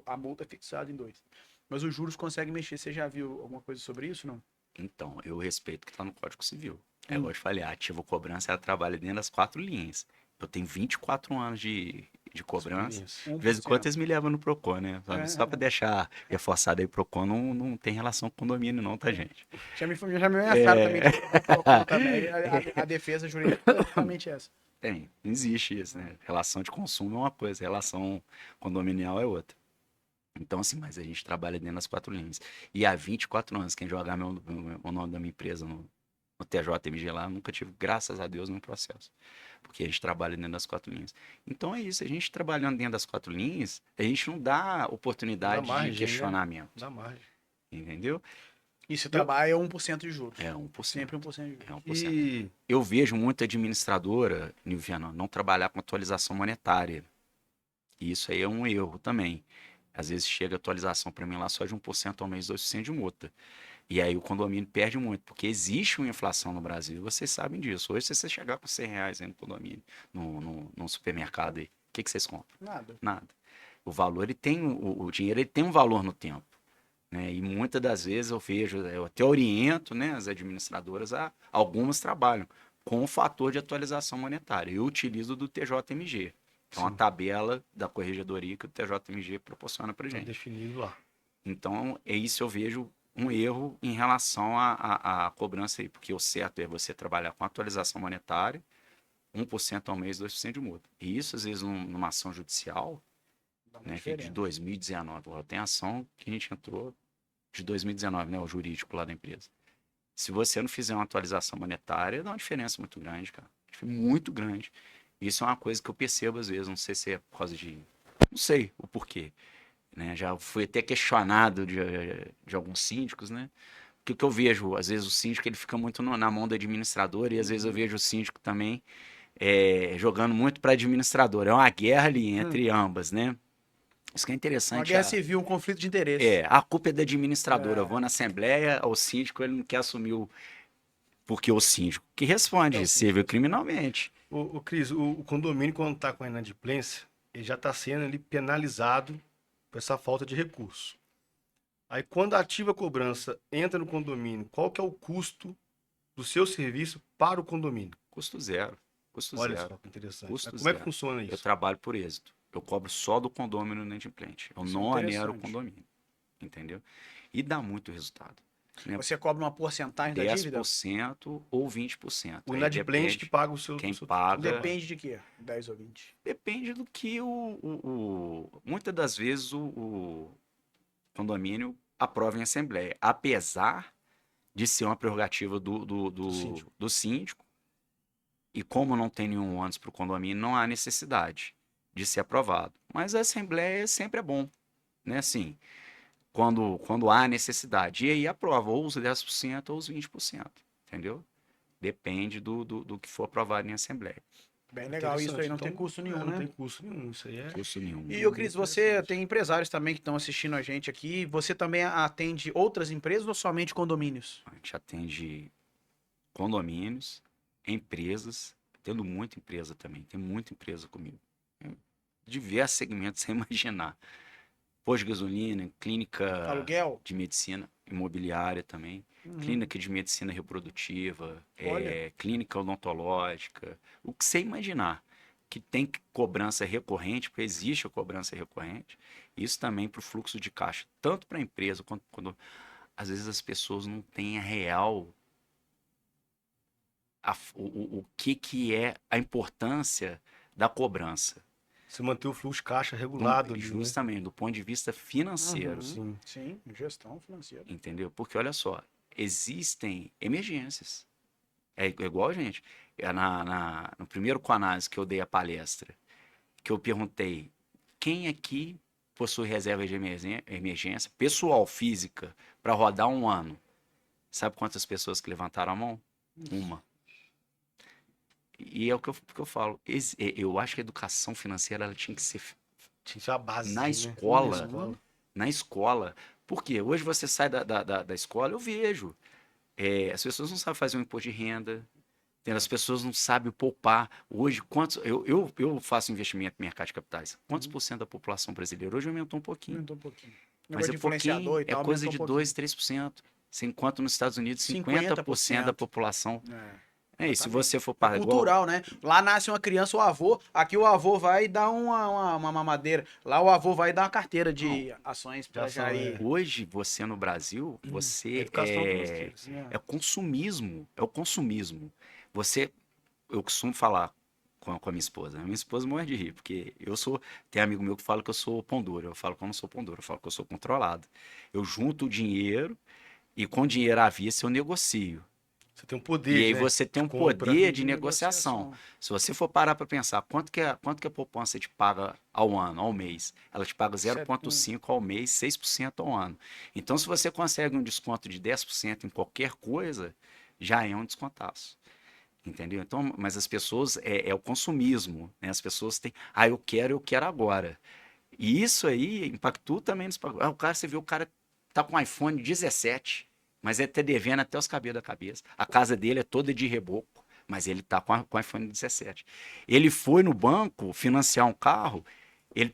A multa é fixada em 2. Mas os juros conseguem mexer. Você já viu alguma coisa sobre isso, não? Então, eu respeito o que está no Código Civil. Eu gosto de falar, a ativo cobrança ela trabalha dentro das 4 linhas. Eu tenho 24 anos de de cobrança. Experiência. De vez em quando 1%. eles me levam no Procon, né? Só para deixar reforçado aí, Procon não tem relação com condomínio não, tá, gente? Já me ameaçaram também de Procon também. A defesa jurídica é exatamente essa. Tem, não existe isso, né? Relação de consumo é uma coisa, relação condominial é outra. Então, assim, mas a gente trabalha dentro das 4 linhas. E há 24 anos, quem jogar o nome da minha empresa no TJMG lá, nunca tive, graças a Deus, nenhum processo. Porque a gente trabalha dentro das 4 linhas. Então é isso, a gente trabalhando dentro das 4 linhas, a gente não dá oportunidade Dá margem, de né? questionamento. Dá margem. Entendeu? E se trabalha é 1% de juros. É 1%. Sempre 1% de juros. É 1%. E Eu vejo muita administradora, Nilviano, não trabalhar com atualização monetária. E isso aí é um erro também. Às vezes chega atualização para mim lá só de 1% ao mês, 2% de multa. E aí o condomínio perde muito, porque existe uma inflação no Brasil, vocês sabem disso. Hoje, se você chegar com R$ 100 aí no condomínio, no supermercado aí, o que vocês compram? Nada. Nada. O valor, ele tem, o dinheiro ele tem um valor no tempo. Né? E muitas das vezes eu até oriento, né, as administradoras, algumas trabalham com o fator de atualização monetária. Eu utilizo do TJMG, que é uma Sim. tabela da corregedoria que o TJMG proporciona para tá gente. definido lá. Então, é isso eu vejo um erro em relação à cobrança aí, porque o certo é você trabalhar com atualização monetária, 1% ao mês, 2% de multa. E isso, às vezes, numa ação judicial, Dá uma né, que é de diferença. 2019. Agora, tem ação que a gente entrou de 2019, né, o jurídico lá da empresa. Se você não fizer uma atualização monetária, dá uma diferença muito grande, cara. Muito grande. Isso é uma coisa que eu percebo às vezes, não sei se é por causa de... Não sei o porquê. Né? Já fui até questionado de alguns síndicos, né? Porque o que eu vejo, às vezes o síndico ele fica muito na mão do administrador e às vezes eu vejo o síndico também jogando muito para administrador. É uma guerra ali entre ambas, né? Isso que é Uma interessante. guerra civil, um conflito de interesse. A culpa é da administradora. É. Eu vou na assembleia, o síndico ele não quer assumir porque o síndico que responde É o civil síndico. criminalmente. O Cris, o condomínio, quando está com a inadimplência, ele já está sendo ali penalizado por essa falta de recurso. Aí, quando ativa a cobrança, entra no condomínio, qual que é o custo do seu serviço para o condomínio? Custo zero. Custo Olha zero. só que interessante. Custo Mas como é que zero. funciona Eu isso? trabalho por êxito. Eu cobro só do condomínio inadimplente. Eu Isso é não onero o interessante. condomínio. Entendeu? E dá muito resultado. Né? Você cobra uma porcentagem da dívida? 10% ou 20%. O Aí inadimplente que paga o seu... quem o seu- paga. Depende de quê? 10 ou 20. Depende do que muitas das vezes o condomínio aprova em assembleia. Apesar de ser uma prerrogativa do síndico, e como não tem nenhum ônus para o condomínio, não há necessidade de ser aprovado. Mas a assembleia sempre é bom, né? Assim, quando há necessidade. E aí aprova ou os 10% ou os 20%, entendeu? Depende do que for aprovado em assembleia. Bem legal, isso aí não tem Então, custo nenhum, não né? tem custo nenhum, isso aí é... Custo nenhum. E, ô Cris, você tem empresários também que estão assistindo a gente aqui. Você também atende outras empresas ou somente condomínios? A gente atende condomínios, empresas, tendo muita empresa também, tem muita empresa comigo. Diversos segmentos, sem imaginar. Posto de gasolina, clínica Aluguel? de medicina imobiliária também, clínica de medicina reprodutiva, Olha. clínica odontológica, o que você imaginar que tem cobrança recorrente, porque existe a cobrança recorrente, isso também para o fluxo de caixa, tanto para a empresa quanto quando às vezes as pessoas não têm a real o que é a importância da cobrança. Você manter o fluxo de caixa regulado ali, né? Justamente, do ponto de vista financeiro. Sim. Sim, gestão financeira. Entendeu? Porque olha só, existem emergências. É igual, gente, no primeiro Coanálise que eu dei a palestra, que eu perguntei quem aqui possui reserva de emergência, pessoal, física, para rodar um ano. Sabe quantas pessoas que levantaram a mão? Uma. E é o que eu falo. Eu acho que a educação financeira ela tinha que ser Tinha que ser a base, na né? escola. Na escola. Na escola. Por quê? Hoje você sai da escola, eu vejo. As pessoas não sabem fazer um imposto de renda. As pessoas não sabem poupar. Hoje, eu faço investimento no mercado de capitais. Quantos por cento da população brasileira? Hoje aumentou um pouquinho. Aumentou um pouquinho. Mas Negócio de é pouquinho, influenciador e tal, coisa aumentou de um pouquinho. 2, 3%. Enquanto nos Estados Unidos, 50% da população. É, e se Exatamente. você for É para igual, cultural, né? Lá nasce uma criança, o avô. Aqui o avô vai dar uma mamadeira. Lá o avô vai dar uma carteira de ações Já para são, já ir. hoje você no Brasil, é você educação financeira. Assim. é consumismo, é o consumismo. Você, eu costumo falar com a minha esposa. A minha esposa morre de rir, porque tem amigo meu que fala que eu sou pão duro. Eu falo que eu não sou pão duro, eu falo que eu sou controlado. Eu junto o dinheiro e com dinheiro à vista eu negocio. Você tem um E poder, aí né? você tem De um compra. poder E de de negociação. negociação. Se você for parar para pensar quanto que a poupança te paga ao ano, ao mês, ela te paga Setembro. 0,5 ao mês, 6% ao ano. Então, se você consegue um desconto de 10% em qualquer coisa, já é um descontaço. Entendeu? Então, mas as pessoas, é o consumismo, né? As pessoas têm, eu quero agora. E isso aí impactou também nos pagos. O cara, você vê o cara tá com um iPhone 17, mas ele tá devendo até os cabelos da cabeça. A casa dele é toda de reboco, mas ele tá com o iPhone 17. Ele foi no banco financiar um carro, ele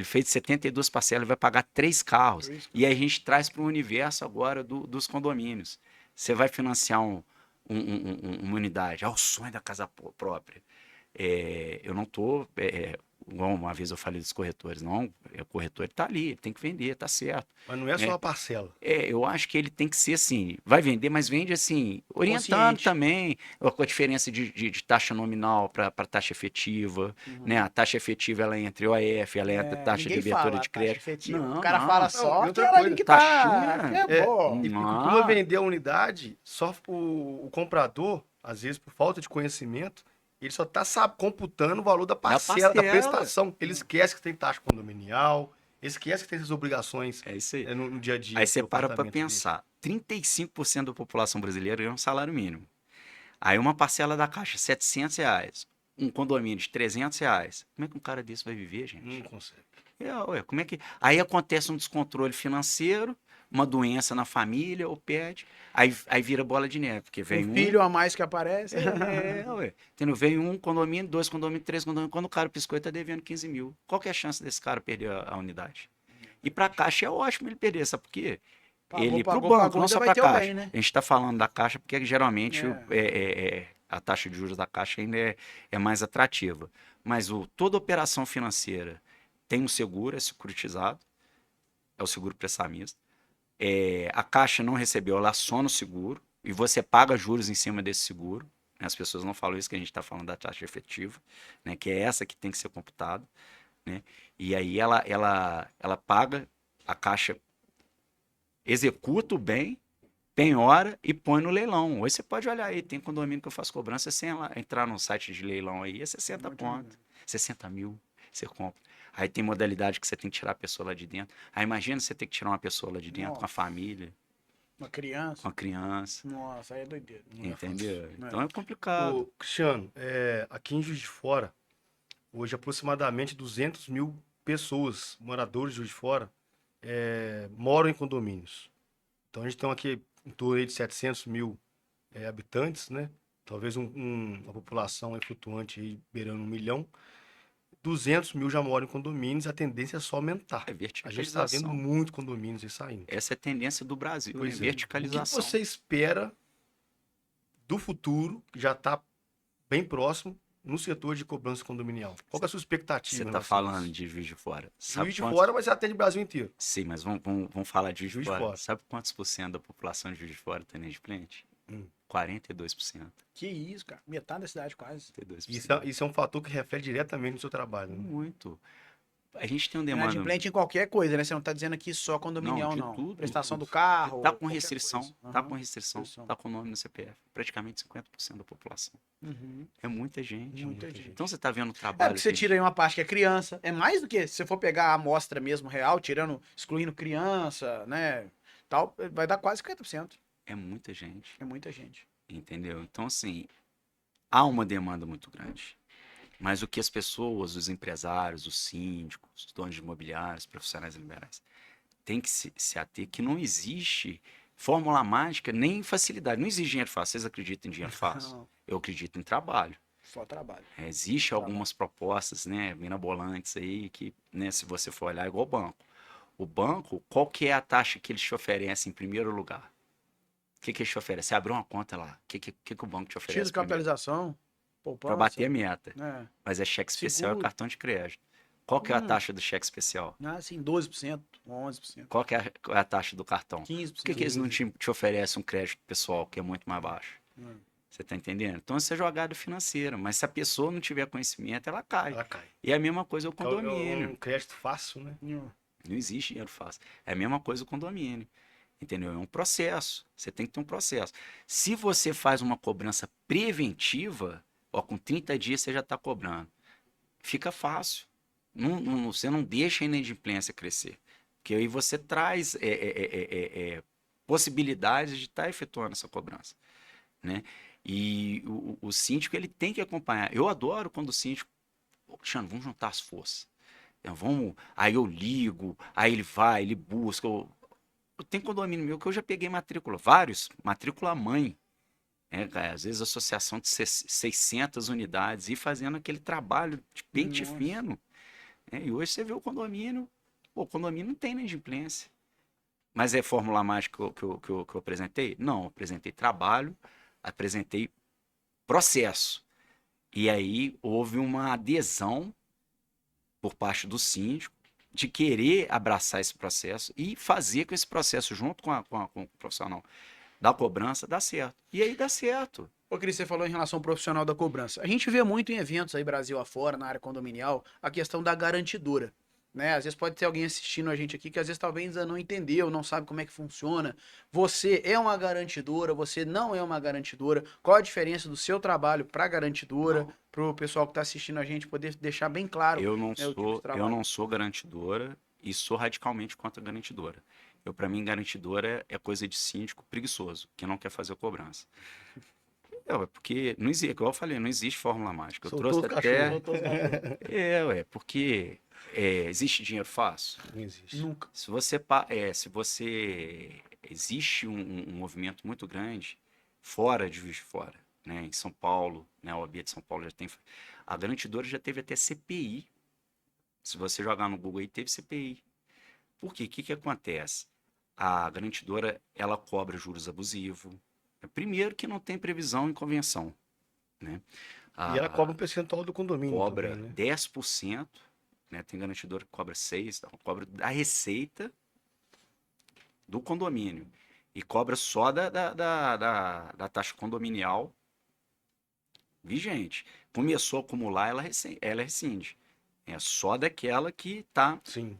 fez 72 parcelas, ele vai pagar 3 carros. E aí a gente traz para o universo agora dos condomínios. Você vai financiar uma unidade, é o sonho da casa própria. Eu não estou igual uma vez eu falei dos corretores, não, o corretor está ali, ele tem que vender, tá certo. Mas não é só É, a parcela. eu acho que ele tem que ser assim, vai vender, mas vende assim, orientando Consciente. também com a diferença de taxa nominal para taxa efetiva, né? A taxa efetiva ela entra OAF, ela entra taxa de Ninguém abertura fala a de taxa crédito. efetiva. O Não, cara fala não, Não, só e outra aquela ali coisa, que tá. Que taxinha. é boa. E costuma Não, vender a unidade, só o comprador, às vezes por falta de conhecimento, ele só está computando o valor da da parcela, da parcela. prestação. Ele esquece que tem taxa condominial, ele esquece que tem essas obrigações É isso aí. no dia a dia Aí do você para para apartamento dele. pensar, 35% da população brasileira ganha um salário mínimo. Aí uma parcela da Caixa, R$ 700. Um condomínio de R$ 300. Como é que um cara desse vai viver, Não gente? consegue. Ué, como é que... Aí acontece um descontrole financeiro, uma doença na família, ou perde, aí vira bola de neve, porque Um vem um... filho a mais que aparece. Ué. Entendeu? Vem um condomínio, dois condomínios, três condomínios. Quando o cara piscou, ele tá devendo 15 mil. Qual que é a chance desse cara perder a unidade? E para a Caixa é ótimo ele perder, sabe por quê? Pagou, Ele para o pagou, banco, pagou, não ainda só vai para a ter o Caixa. bem, né? A gente está falando da Caixa porque geralmente É. a taxa de juros da Caixa ainda é mais atrativa. Mas toda operação financeira tem um seguro, é securitizado, é o seguro prestamista. A Caixa não recebeu, ela aciona o seguro e você paga juros em cima desse seguro. Né? As pessoas não falam isso, que a gente está falando da taxa efetiva, né? Que é essa que tem que ser computada. Né? E aí ela paga, a Caixa executa o bem, penhora e põe no leilão. Hoje você pode olhar aí, tem condomínio que eu faço cobrança sem entrar no site de leilão aí, é 60 conto, 60 mil, você compra. Aí tem modalidade que você tem que tirar a pessoa lá de dentro. Aí imagina você ter que tirar uma pessoa lá de dentro com a Nossa. família, Uma com criança. a criança, Nossa, aí é doideira. Não é fácil. entendeu? Não Então é. é complicado. Ô, Cristiano, aqui em Juiz de Fora, hoje aproximadamente 200 mil pessoas, moradores de Juiz de Fora, moram em condomínios. Então a gente tem aqui em torno aí de 700 mil habitantes, né? Talvez uma população aí flutuante aí, beirando 1 milhão. 200 mil já moram em condomínios, a tendência é só aumentar. É A gente está vendo verticalização. muito condomínios aí saindo. Essa é a tendência do Brasil, né? Pois é. O que Verticalização. você espera do futuro, que já está bem próximo, no setor de cobrança condominial? Qual que é a sua expectativa Você em está relação a falando isso? de Juiz de Fora. Sabe Juiz de quantos... Fora, mas você atende o Brasil inteiro. Sim, mas vamos falar de Juiz de Juiz de Fora. Fora. Sabe quantos por cento da população de Juiz de Fora tem inadimplente? Hum. 42%. Que isso, cara. Metade da cidade quase. 42%. Isso é um fator que reflete diretamente no seu trabalho, né? Muito. A gente tem um demanda... Inadimplente em qualquer coisa, né? Você não tá dizendo aqui só Não, condominial, de não. tudo. Prestação do Tudo. carro. Tá com qualquer restrição, coisa. tá Aham. com restrição, tá com o nome no CPF. Praticamente 50% da população. Uhum. É muita gente. Muita gente. Então você tá vendo o É trabalho porque você que- tira aí uma parte que é criança. É mais do que se você for pegar a amostra mesmo real, excluindo criança, né? Tal, vai dar quase 50%. É muita gente, É muita gente. entendeu? Então, assim, há uma demanda muito grande. Mas o que as pessoas, os empresários, os síndicos, os donos de imobiliários, profissionais liberais, têm que se ater que não existe fórmula mágica nem facilidade. Não existe dinheiro fácil. Vocês acreditam em dinheiro fácil? Não, Eu acredito em trabalho. só trabalho. Existe Trabalho. algumas propostas, né, mirabolantes aí que, né, se você for olhar, é igual o banco. O banco, qual que é a taxa que eles te oferecem em primeiro lugar? que eles te oferecem? Você abriu uma conta lá. O que o banco te X oferece de primeiro? capitalização, Para poupança, bater a meta. né? Mas é cheque especial e Seguro. cartão de crédito. Qual que é a Hum, taxa do cheque especial? assim, 12%, 11%, Qual que é a taxa do cartão? Por que 15%. eles não te oferecem um crédito pessoal que é muito mais baixo? Hum. Você tá entendendo? Então isso é jogada financeira. Mas se a pessoa não tiver conhecimento, ela cai. Ela cai. E é a mesma coisa o É um condomínio. crédito fácil, né? Hum. Não existe dinheiro fácil. É a mesma coisa o condomínio. Entendeu? É um processo. Você tem que ter um processo. Se você faz uma cobrança preventiva, ó, com 30 dias você já está cobrando. Fica fácil. Você não deixa a inadimplência crescer. Porque aí você traz possibilidades de estar efetuando essa cobrança. Né? E o síndico ele tem que acompanhar. Eu adoro quando o síndico, Xano, vamos juntar as forças. Vamos, aí eu ligo, aí ele vai, ele busca. Eu tenho condomínio meu que eu já peguei matrícula, vários, matrícula mãe. Cara, às vezes associação de 600 unidades e fazendo aquele trabalho de pente Nossa. fino. E hoje você vê o condomínio, pô, o condomínio não tem inadimplência. Mas é fórmula mágica que eu apresentei? Não, eu apresentei trabalho, apresentei processo. E aí houve uma adesão por parte do síndico de querer abraçar esse processo e fazer com esse processo, junto com o profissional da cobrança, dá certo. E aí dá certo. Ô, Cris, você falou em relação ao profissional da cobrança. A gente vê muito em eventos aí, Brasil afora, na área condominial, a questão da garantidora. Né? Às vezes pode ter alguém assistindo a gente aqui que às vezes talvez ainda não entendeu, não sabe como é que funciona. Você é uma garantidora, você não é uma garantidora. Qual a diferença do seu trabalho para garantidora, para o pessoal que está assistindo a gente poder deixar bem claro, Eu não né, o tipo de sou, eu trabalho. não sou garantidora e sou radicalmente contra a garantidora. Para mim, garantidora é coisa de síndico preguiçoso, que não quer fazer a cobrança. Porque não existe, igual eu falei, não existe fórmula mágica. Eu Soltou trouxe os até. cachorros. Porque existe dinheiro fácil? Não existe. Nunca. Se você existe um movimento muito grande fora de Juiz de Fora, né? Em São Paulo, né? A OAB de São Paulo já tem. A garantidora já teve até CPI. Se você jogar no Google aí, teve CPI. Por quê? O que acontece? A garantidora, ela cobra juros abusivos. Primeiro que não tem previsão em convenção, né? E ela cobra um percentual do condomínio Cobra também, né? 10%, né? Tem garantidora que cobra 6%, então, cobra da receita do condomínio. E cobra só da taxa condominial vigente. Começou a acumular, ela rescinde. É só daquela que está Sim.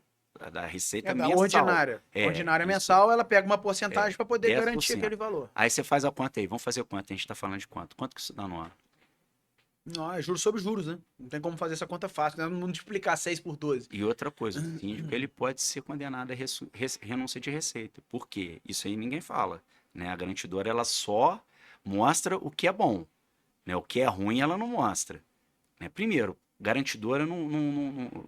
da receita É da mensal. ordinária. Ordinária Isso. mensal, ela pega uma porcentagem para poder 10%. garantir aquele valor. Aí você faz a conta aí, vamos fazer a conta, a gente está falando de quanto? Quanto que isso dá no ano? Não, é juros sobre juros, né? Não tem como fazer essa conta fácil, né? Não multiplicar 6 por 12. E outra coisa, o síndico ele pode ser condenado a renúncia de receita. Por quê? Isso aí ninguém fala. Né? A garantidora ela só mostra o que é bom. Né? O que é ruim ela não mostra. Né? Primeiro, garantidora, o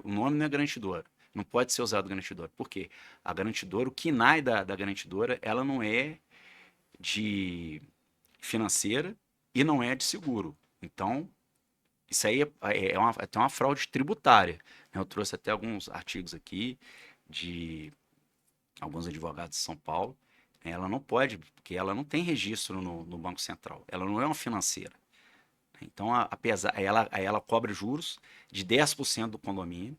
nome não é garantidora. Não pode ser usado garantidora. Por quê? A garantidora, o KNAI da garantidora, ela não é de financeira e não é de seguro. Então, isso aí é até uma fraude tributária. Eu trouxe até alguns artigos aqui de alguns advogados de São Paulo. Ela não pode, porque ela não tem registro no Banco Central. Ela não é uma financeira. Então, aí ela cobra juros de 10% do condomínio.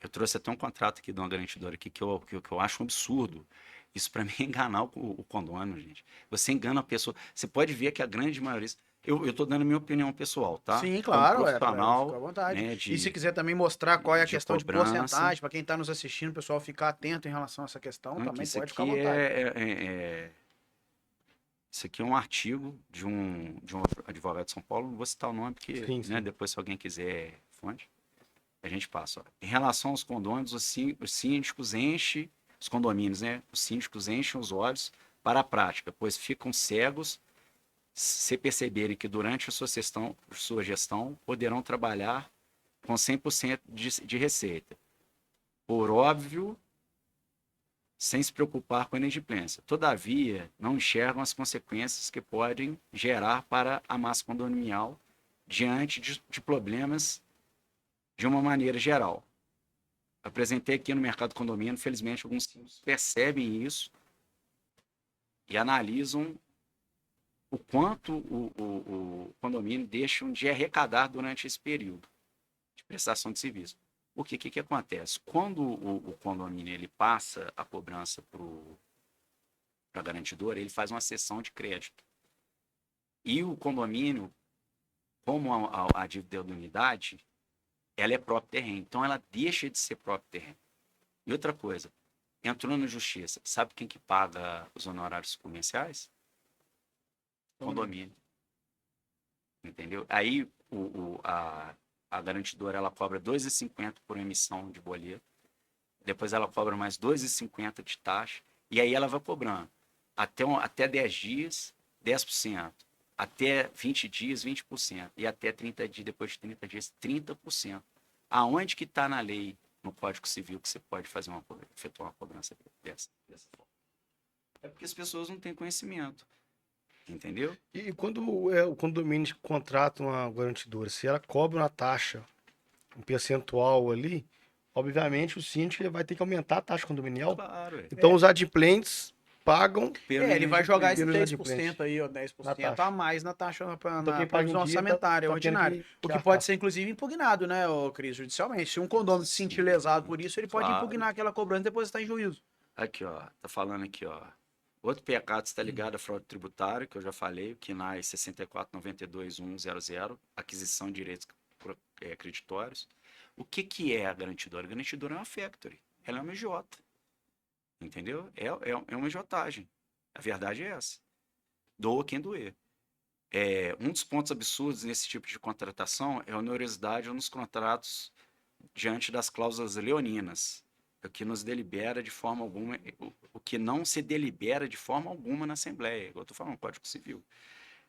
Eu trouxe até um contrato aqui de uma garantidora aqui que eu acho um absurdo. Isso para mim é enganar o condomínio, gente. Você engana a pessoa. Você pode ver que a grande maioria. Eu estou dando a minha opinião pessoal, tá? Sim, Como claro, profissional, fica à vontade. né, E se quiser também mostrar qual é a de questão de cobrança. porcentagem, para quem está nos assistindo, o pessoal ficar atento em relação a essa questão, Não, que também isso pode ficar à aqui vontade. isso aqui é um artigo de um advogado de São Paulo. Não vou citar o nome, porque Sim, né, sim. depois, se alguém quiser fonte, a gente passa. Ó. Em relação aos condôminos, os síndicos enchem, os condomínios, né? Os síndicos enchem os olhos para a prática, pois ficam cegos se perceberem que durante a sua gestão poderão trabalhar com 100% de receita. Por óbvio, sem se preocupar com a inadimplência. Todavia, não enxergam as consequências que podem gerar para a massa condominial diante de problemas de uma maneira geral. Apresentei aqui no mercado condomínio, felizmente alguns síndicos percebem isso e analisam o quanto o condomínio deixa de arrecadar durante esse período de prestação de serviço. Porque o que acontece? Quando o condomínio ele passa a cobrança para a garantidora, ele faz uma cessão de crédito. E o condomínio, como a dívida da unidade, ela é próprio terreno. Então, ela deixa de ser próprio terreno. E outra coisa, entrou na justiça, sabe quem que paga os honorários comerciais? Condomínio. Entendeu? Aí a garantidora ela cobra R$ 2,50 por emissão de boleto. Depois ela cobra mais R$ 2,50 de taxa. E aí ela vai cobrando. Até 10 dias, 10%. Até 20 dias, 20%. E até 30 dias, depois de 30 dias, 30%. Aonde que está na lei, no Código Civil, que você pode efetuar uma cobrança dessa forma? É porque as pessoas não têm conhecimento. Entendeu? E quando o condomínio contrata uma garantidora, se ela cobra uma taxa, um percentual ali, obviamente o síndico ele vai ter que aumentar a taxa condominial. Claro. Então os adimplentes pagam Ele vai jogar esse Pelo 3% inadimplente. aí, ó, Na 10% taxa. a mais na taxa na Então quem paga em previsão dia orçamentária tá tendo ordinária. O que arcar. pode ser, inclusive, impugnado, né, ô, Cris, judicialmente. Se um condomínio se sentir lesado por isso, ele pode Claro. impugnar aquela cobrança e depositar em juízo. Aqui, ó. Tá falando aqui, ó. Outro pecado está ligado à fraude tributária, que eu já falei, o KNAI 6492100, aquisição de direitos creditórios. O que é a garantidora? A garantidora é uma factory. Ela é uma MJ. Entendeu? É uma MJagem. A verdade é essa. Doa quem doer. Um dos pontos absurdos nesse tipo de contratação é a onerosidade nos contratos diante das cláusulas leoninas, o que nos delibera de forma alguma, o que não se delibera de forma alguma na Assembleia, igual eu estou falando, Código Civil.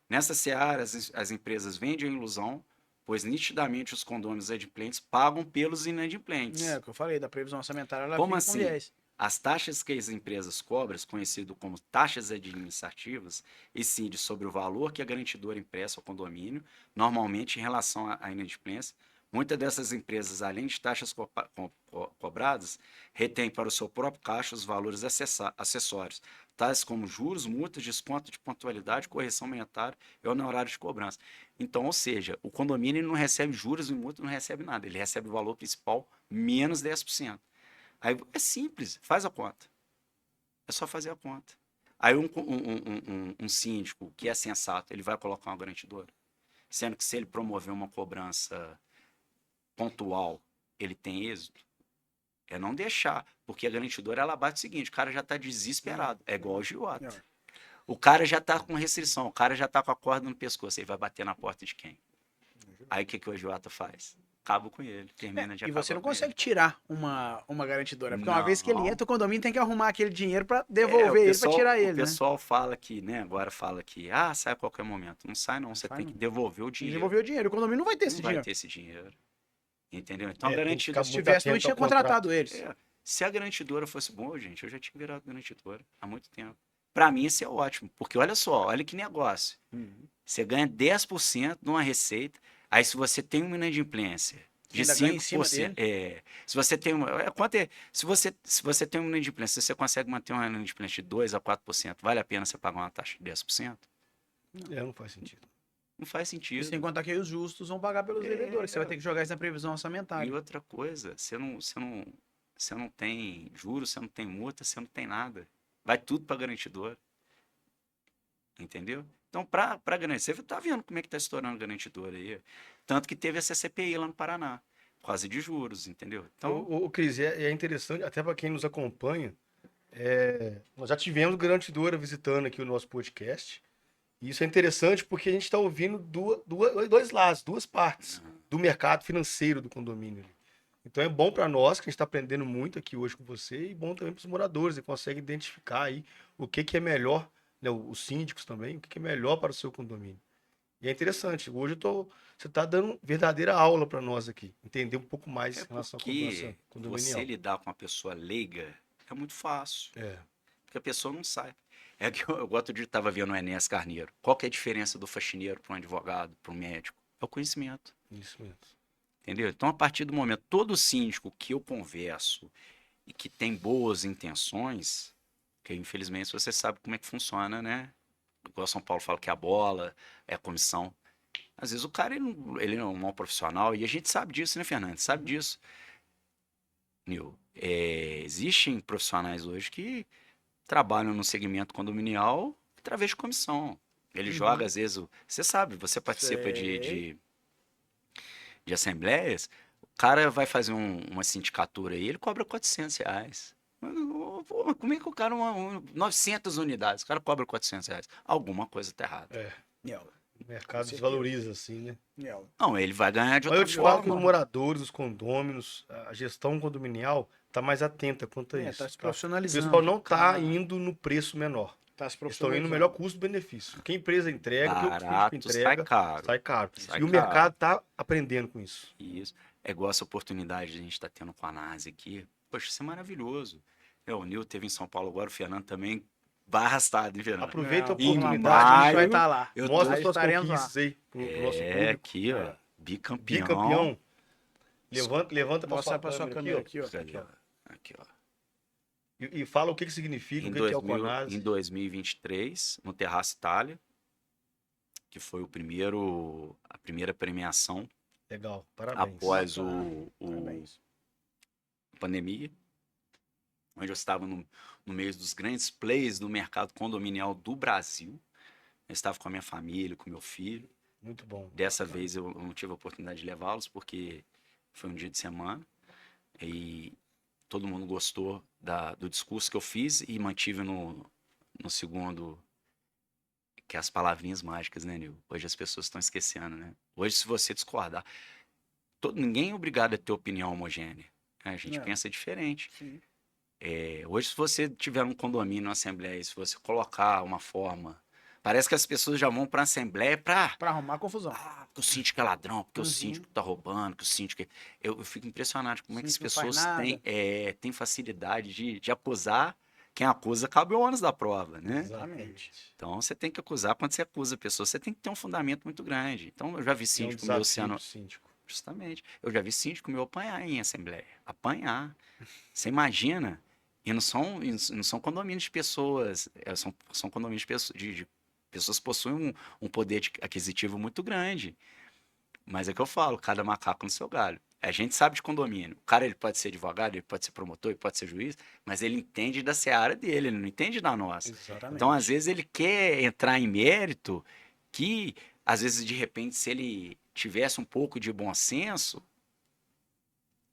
Nessa seara, as empresas vendem a ilusão, pois nitidamente os condôminos adimplentes pagam pelos inadimplentes. É, o que eu falei, da previsão orçamentária, ela Como fica com assim? viés. As taxas que as empresas cobram, conhecido como taxas administrativas, incidem sobre o valor que a garantidora empresta ao condomínio, normalmente em relação à inadimplência. Muitas dessas empresas, além de taxas cobradas, retêm para o seu próprio caixa os valores acessórios, tais como juros, multas, desconto de pontualidade, correção monetária e honorário de cobrança. Então, ou seja, o condomínio não recebe juros e multas, não recebe nada, ele recebe o valor principal menos 10%. Aí é simples, faz a conta. É só fazer a conta. Aí um síndico que é sensato, ele vai colocar uma garantidora. Sendo que se ele promover uma cobrança pontual, ele tem êxito. É não deixar, porque a garantidora ela bate o seguinte, o cara já está desesperado, é igual ao giota. O cara já está com restrição, o cara já está com a corda no pescoço, ele vai bater na porta de quem? Aí o que o agiota faz? Acaba com ele, termina de E acabar você não com consegue ele. tirar uma garantidora, porque uma vez que ele Não. entra, o condomínio tem que arrumar aquele dinheiro para O devolver ele, para tirar o ele, né? pessoal fala que, né, agora fala que, sai a qualquer momento. Não sai não, você sai tem não. que devolver o dinheiro. Devolver o dinheiro, o condomínio não vai ter esse Não vai dinheiro. ter esse dinheiro. Entendeu? Então a tem que garantidora, ficar Se muito tivesse, não atento tinha ao contrato. contratado eles. se a garantidora fosse boa, gente, eu já tinha virado garantidora há muito tempo. Para mim isso é ótimo, porque olha só, olha que negócio. Você ganha 10% de uma receita, aí se você tem uma inadimplência de Ainda ganha em cima 5%, se você tem uma, se você tem uma inadimplência, se você consegue manter uma inadimplência de 2 a 4%, vale a pena você pagar uma taxa de 10%? Não faz sentido. Não faz E sentido. sem contar que aí os justos vão pagar pelos devedores. Você vai ter que jogar isso na previsão E orçamentária. outra coisa, você não tem juros, você não tem multa, você não tem nada. Vai tudo para garantidor. Entendeu? Então, para garantir, você está vendo como é que está estourando a garantidora aí. Tanto que teve essa CPI lá no Paraná, por causa de juros, entendeu? Então, O Cris, é interessante, até para quem nos acompanha, nós já tivemos garantidora visitando aqui o nosso podcast. E isso é interessante porque a gente está ouvindo dois lados, duas partes do mercado financeiro do condomínio. Então é bom para nós, que a gente está aprendendo muito aqui hoje com você, e bom também para os moradores, e consegue identificar aí o que é melhor, né, os síndicos também, o que é melhor para o seu condomínio. E é interessante, hoje você está dando verdadeira aula para nós aqui, entender um pouco mais é em relação à porque cobrança condominial. você lidar com uma pessoa leiga é muito fácil. Porque a pessoa não sai. É que eu outro dia estava vendo o Enéas Carneiro. Qual que é a diferença do faxineiro para um advogado, para um médico? É o conhecimento. Isso mesmo. Entendeu? Então, a partir do momento, todo síndico que eu converso e que tem boas intenções, que infelizmente você sabe como é que funciona, né? igual São Paulo fala que é a bola, é a comissão. Às vezes o cara, ele não é um mau profissional, e a gente sabe disso, né, Fernando? Sabe disso. Nil, existem profissionais hoje que trabalham no segmento condominial através de comissão. Ele joga, às vezes, você sabe, você participa Sei. de assembleias, o cara vai fazer uma sindicatura aí, ele cobra R$ 400. Pô, como é que o cara, 900 unidades, o cara cobra R$ 400? Alguma coisa tá errada. É, Niel, o mercado certeza. desvaloriza, assim, né? Niel. Não, ele vai ganhar de Mas eu outra te falo que os forma. moradores, os condôminos, a gestão condominial tá mais atenta quanto a isso. Tá se Tá? O profissionalizando. pessoal não tá cara. indo no preço menor. Tá se Eles estão indo no profissionalizando. melhor custo-benefício. O que a empresa entrega, o que o síndico Barato, sai entrega, caro. sai caro. Sai E o caro. mercado tá aprendendo com isso. Isso. É igual essa oportunidade que a gente está tendo com a NASA aqui. Poxa, isso é maravilhoso. O Nil teve em São Paulo agora, o Fernando também vai arrastado, hein, Fernando? Aproveita a Não, vamos lá, oportunidade. a gente vai maio, estar lá. eu Mostra Nós suas estaremos lá. conquistas aí pro nosso É, público. aqui, ó. Bicampeão. Bicampeão. Levanta pra Mostra sua pra sua câmera câmera aqui, ó. Cadê, ó? Aqui, ó. E fala o que significa, o que é o Conase. Em 2023, no Terraço Itália, que foi a primeira premiação Legal, parabéns. após Parabéns. a pandemia, onde eu estava no meio dos grandes players do mercado condominial do Brasil. Eu estava com a minha família, com meu filho. Muito bom. Dessa vez eu não tive a oportunidade de levá-los, porque foi um dia de semana. E todo mundo gostou do discurso que eu fiz e mantive no segundo, que é as palavrinhas mágicas, né, Nil? Hoje as pessoas estão esquecendo, né? Hoje, se você discordar, ninguém é obrigado a ter opinião homogênea. Né? A gente Não. pensa diferente. Sim. Hoje, se você tiver um condomínio, uma assembleia, se você colocar uma forma... Parece que as pessoas já vão para a assembleia para... Pra arrumar confusão. porque o síndico é ladrão, porque o Uhum. síndico tá roubando, que o síndico... Eu fico impressionado como é que as Síndico não faz pessoas nada. têm facilidade de acusar. Quem acusa cabe o ônus da prova, né? Exatamente. Então, você tem que acusar. Quando você acusa a pessoa, você tem que ter um fundamento muito grande. Então, eu já vi É um síndico meu desafio sendo... pro síndico. Justamente. Eu já vi síndico meu apanhar em assembleia. Apanhar. Você imagina? E não são condomínios de pessoas. São condomínios de pessoas que possuem um poder aquisitivo muito grande. Mas é que eu falo, cada macaco no seu galho. A gente sabe de condomínio. O cara, ele pode ser advogado, ele pode ser promotor, ele pode ser juiz, mas ele entende da seara dele, ele não entende da nossa. Exatamente. Então, às vezes, ele quer entrar em mérito que, às vezes, de repente, se ele tivesse um pouco de bom senso,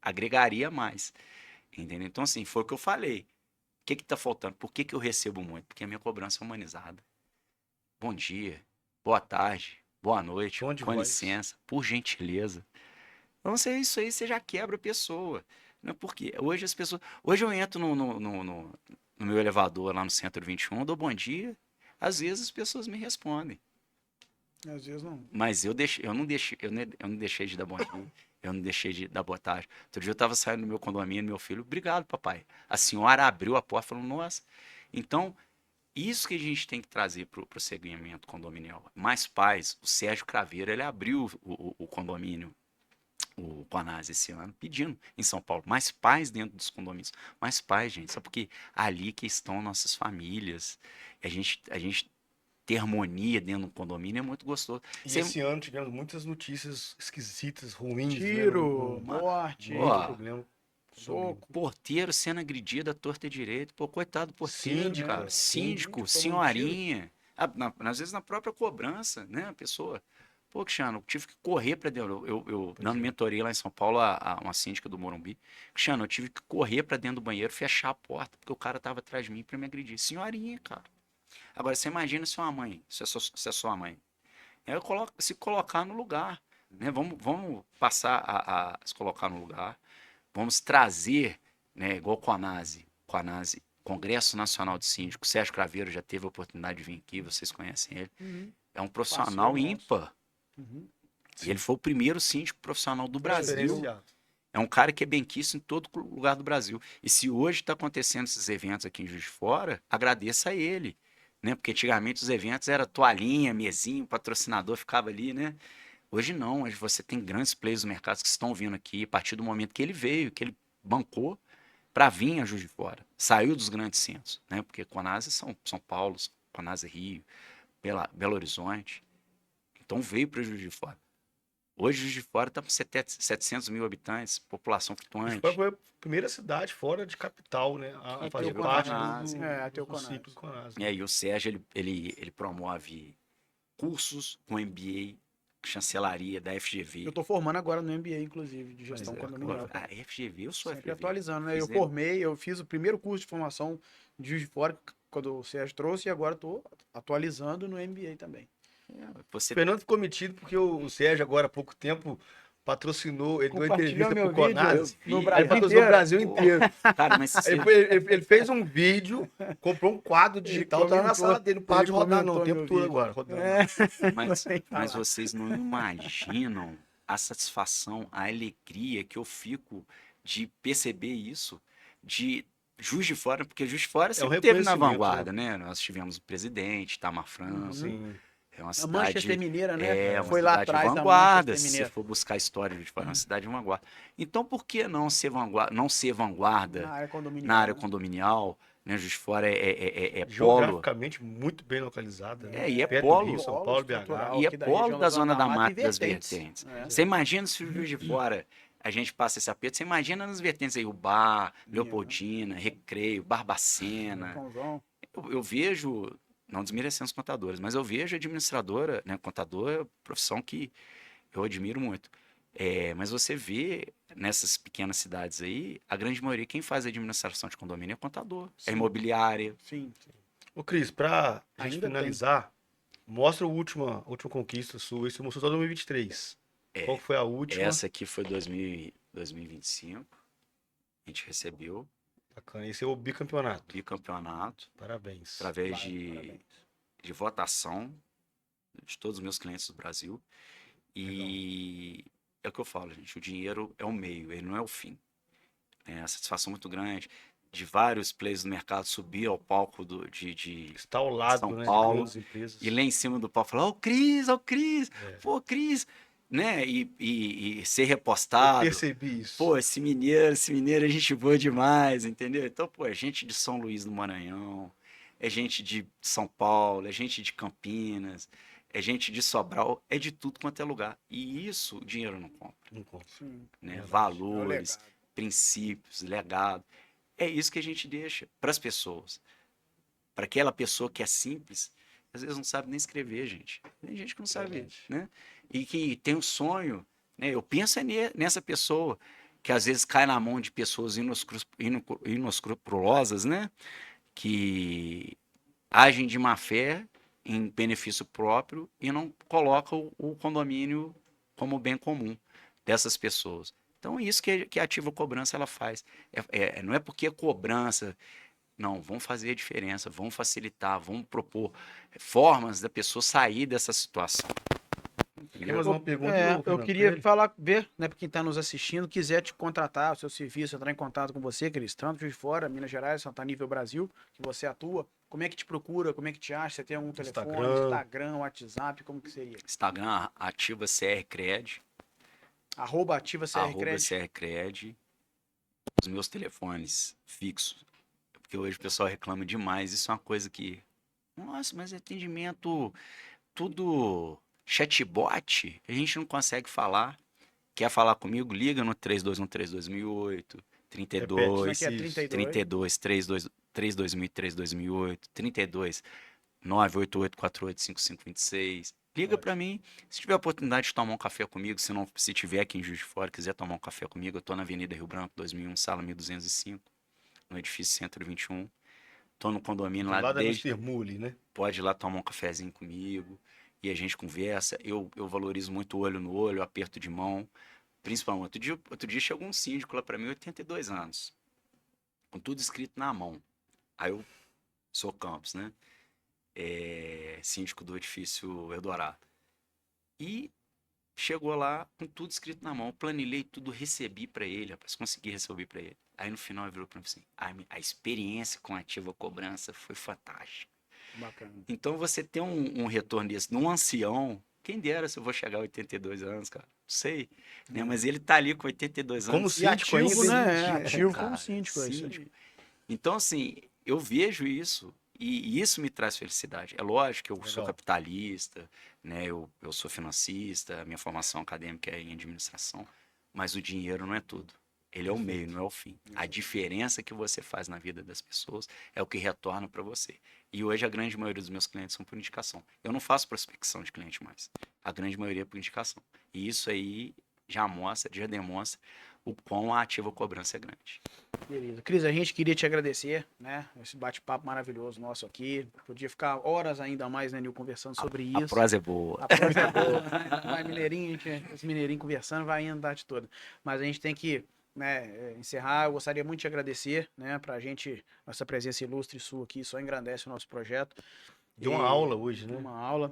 agregaria mais. Entendeu? Então, assim, foi o que eu falei. O que está faltando? Por que eu recebo muito? Porque a minha cobrança é humanizada. Bom dia, boa tarde, boa noite, Tom de com voz. licença, por gentileza. Então, isso aí você já quebra a pessoa. Né? Porque hoje as pessoas. Hoje eu entro no meu elevador lá no Centro 21, dou bom dia. Às vezes as pessoas me respondem. Às vezes não. Mas eu não deixei de dar bom dia. Eu não deixei de dar boa tarde. Outro dia eu estava saindo do meu condomínio, meu filho, obrigado, papai. A senhora abriu a porta e falou, nossa. Então, isso que a gente tem que trazer para o segmento condominial. Mais pais, o Sérgio Craveiro, ele abriu o condomínio, o Conase esse ano, pedindo em São Paulo, mais pais dentro dos condomínios. Mais pais, gente, sabe porque ali que estão nossas famílias. A gente ter harmonia dentro do condomínio é muito gostoso. E esse ano tivemos muitas notícias esquisitas, ruins, Tiro, né? morte, Muito Ó, problema. soco. porteiro sendo agredido à torta e direito. Pô, coitado do porteiro, Síndico, cara. né? Síndico, Síndico tomando senhorinha. Às vezes na própria cobrança, né? A pessoa. Pô, Cristiano, eu tive que correr para dentro. Eu dando mentoria lá em São Paulo a uma síndica do Morumbi. Cristiano, eu tive que correr para dentro do banheiro, fechar a porta, porque o cara tava atrás de mim para me agredir. Senhorinha, cara. Agora, você imagina se é uma mãe, se é sua mãe. Se colocar no lugar. Né? Vamos passar a se colocar no lugar. Vamos trazer, né, igual o Conase, Congresso Nacional de Síndicos, Sérgio Craveiro já teve a oportunidade de vir aqui, vocês conhecem ele. Uhum. É um profissional Parceiro ímpar. Uhum. E ele foi o primeiro síndico profissional do Brasil. Diferenciado. É um cara que é benquisto em todo lugar do Brasil. E se hoje está acontecendo esses eventos aqui em Juiz de Fora, agradeça a ele. Né? Porque antigamente os eventos era toalhinha, mesinha, o patrocinador ficava ali, né? Hoje não, hoje você tem grandes players do mercado que estão vindo aqui a partir do momento que ele veio, que ele bancou para vir a Juiz de Fora. Saiu dos grandes centros, né? Porque Conase São Paulo, Conase Rio, Belo Horizonte. Então veio para Juiz de Fora. Hoje Juiz de Fora está com 700 mil habitantes, população flutuante. Foi a primeira cidade fora de capital, né? A A fazer ter o parte Conase. a ter o do Conase. ciclo Conase. E aí o Sérgio, ele promove cursos com MBA, chancelaria da FGV. Eu tô formando agora no MBA, inclusive, de gestão Pois é, condominial. A FGV, eu sou Sempre FGV. atualizando, né? Eu Fizemos- formei, eu fiz o primeiro curso de formação de Juiz de Fora, quando o Sérgio trouxe, e agora estou atualizando no MBA também. Você O Fernando ficou metido porque o Sérgio, agora há pouco tempo, patrocinou, ele deu uma Compartilhou entrevista meu pro vídeo Conase. no vi. Brasil Ele patrocinou o inteiro. Brasil inteiro. Cara, mas você, Ele fez um vídeo, comprou um quadro digital, tá na comentou, sala dele, não para ele de rodar não, o comentou tempo meu todo vídeo. agora, rodando. mas, Sem mas falar. vocês não imaginam a satisfação, a alegria que eu fico de perceber isso, de Juiz de Fora, porque Juiz de Fora sempre teve na reconhecimento, vanguarda, né? Nós tivemos o presidente, Itamar Franco, Sim. é uma A cidade... Manchester Mineira, né? É uma Foi lá cidade atrás da vanguarda, Manchester se você Mineira. for buscar a história de Juiz de Fora, é uma cidade de vanguarda. Então, por que não ser vanguarda, Na área condominial. na área né? condominial? Né? Juiz de Fora é polo, Geograficamente muito bem localizada. Né? e é Perto polo. do Rio, São Polo Paulo, estrutural. BH. e é aqui da polo região da Zona da Mata e e das vertentes. vertentes. É. Você imagina se o Juiz de Fora a gente passa esse aperto, você imagina nas vertentes aí, o Bar, Leopoldina, Recreio, Barbacena. São João. Eu vejo, não desmerecendo os contadores, mas eu vejo administradora, né, contador é uma profissão que eu admiro muito. Mas você vê nessas pequenas cidades aí, a grande maioria, quem faz a administração de condomínio é contador, Sim. é imobiliária. Sim. Ô Cris, pra gente Ainda finalizar, mostra a última conquista sua. Isso mostrou só 2023. Qual foi a última? Essa aqui foi 2025, a gente recebeu Bacana. Esse é o bicampeonato. bicampeonato Parabéns. através Parabéns. de votação de todos os meus clientes do Brasil. E é o que eu falo, gente, o dinheiro é o meio, ele não é o fim. É a satisfação muito grande de vários players do mercado subir ao palco de Está ao lado, São né, de Paulo, grandes empresas. e lá em cima do palco falar, ô Cris, pô, Cris, né? E ser Eu repostado. percebi isso. Pô, esse mineiro é gente boa demais, entendeu? Então, pô, é gente de São Luís do Maranhão, é gente de São Paulo, é gente de Campinas, é gente de Sobral, é de tudo quanto é lugar. E isso o dinheiro não compra, Não conta. Sim. né? É o Valores, legado. princípios, legado. É isso que a gente deixa para as pessoas. Para aquela pessoa que é simples, às vezes não sabe nem escrever, gente. Tem gente que não sabe, Verdade. né? E que tem um sonho, né? Eu penso nessa pessoa que às vezes cai na mão de pessoas inescrupulosas, né? Que agem de má fé em benefício próprio e não colocam o condomínio como bem comum dessas pessoas. Então, isso que a Ativa Cobrança ela faz. Não é porque é cobrança. Não, vamos fazer a diferença, vamos facilitar, vamos propor formas da pessoa sair dessa situação. Tem mais uma pergunta? Eu Fernando, queria pra ele? falar, ver, né, para quem está nos assistindo, quiser te contratar, o seu serviço, entrar em contato com você, Cris, tanto de fora, Minas Gerais, Santa Nível Brasil, que você atua, como é que te procura, como é que te acha? Você tem algum telefone, Instagram, WhatsApp, como que seria? Instagram, Ativa CRCred, @ativa arroba CRCred. CRCred. Os meus telefones fixos, porque hoje o pessoal reclama demais, isso é uma coisa que... Nossa, mas atendimento, tudo chatbot, a gente não consegue falar. Quer falar comigo? Liga no 3213-2008, 32, Como é que é? 32? 32, 32008, 32 988485526. Liga pra mim. Se tiver a oportunidade de tomar um café comigo, se tiver aqui em Juiz de Fora, quiser tomar um café comigo, eu tô na Avenida Rio Branco, 2001, sala 1205, no edifício Centro 21. Tô no condomínio Do lá lado da desde... Mr. Mule, né? Pode ir lá tomar um cafezinho comigo e a gente conversa. Eu valorizo muito olho no olho, aperto de mão. Principalmente, outro dia chegou um síndico lá pra mim, 82 anos, com tudo escrito na mão. Aí eu sou Campos, né? Síndico do edifício Eldorado. E chegou lá com tudo escrito na mão. Planilhei tudo, recebi pra ele, rapaz, consegui receber pra ele. Aí no final ele virou pra mim assim, a experiência com a Ativa Cobrança foi fantástica. Bacana. Então você ter um retorno desse, num ancião, quem dera se eu vou chegar a 82 anos, cara. Não sei, né? Mas ele tá ali com 82 Como anos. E síndico ativo, ainda, né? hein? Ativo Cara, como síndico. É isso. sim. Então, assim, eu vejo isso E isso me traz felicidade. É lógico que eu sou Legal. capitalista, né? Eu sou financista, a minha formação acadêmica é em administração, mas o dinheiro não é tudo. Ele é o meio, Perfeito. não é o fim. A diferença que você faz na vida das pessoas é o que retorna para você. E hoje a grande maioria dos meus clientes são por indicação. Eu não faço prospecção de cliente mais. A grande maioria é por indicação. E isso aí já mostra, já demonstra o quão ativa a cobrança é grande. Beleza. Cris, a gente queria te agradecer, né? Esse bate-papo maravilhoso nosso aqui. Podia ficar horas ainda mais, né, Nil, conversando sobre A isso. prosa é boa. A prosa é boa, né? Vai mineirinho, os mineirinhos conversando, vai indo a tarde toda. Mas a gente tem que, né, encerrar. Eu gostaria muito de te agradecer, né, pra gente, nossa presença ilustre sua aqui, só engrandece o nosso projeto. Deu uma E aula hoje, né? uma aula.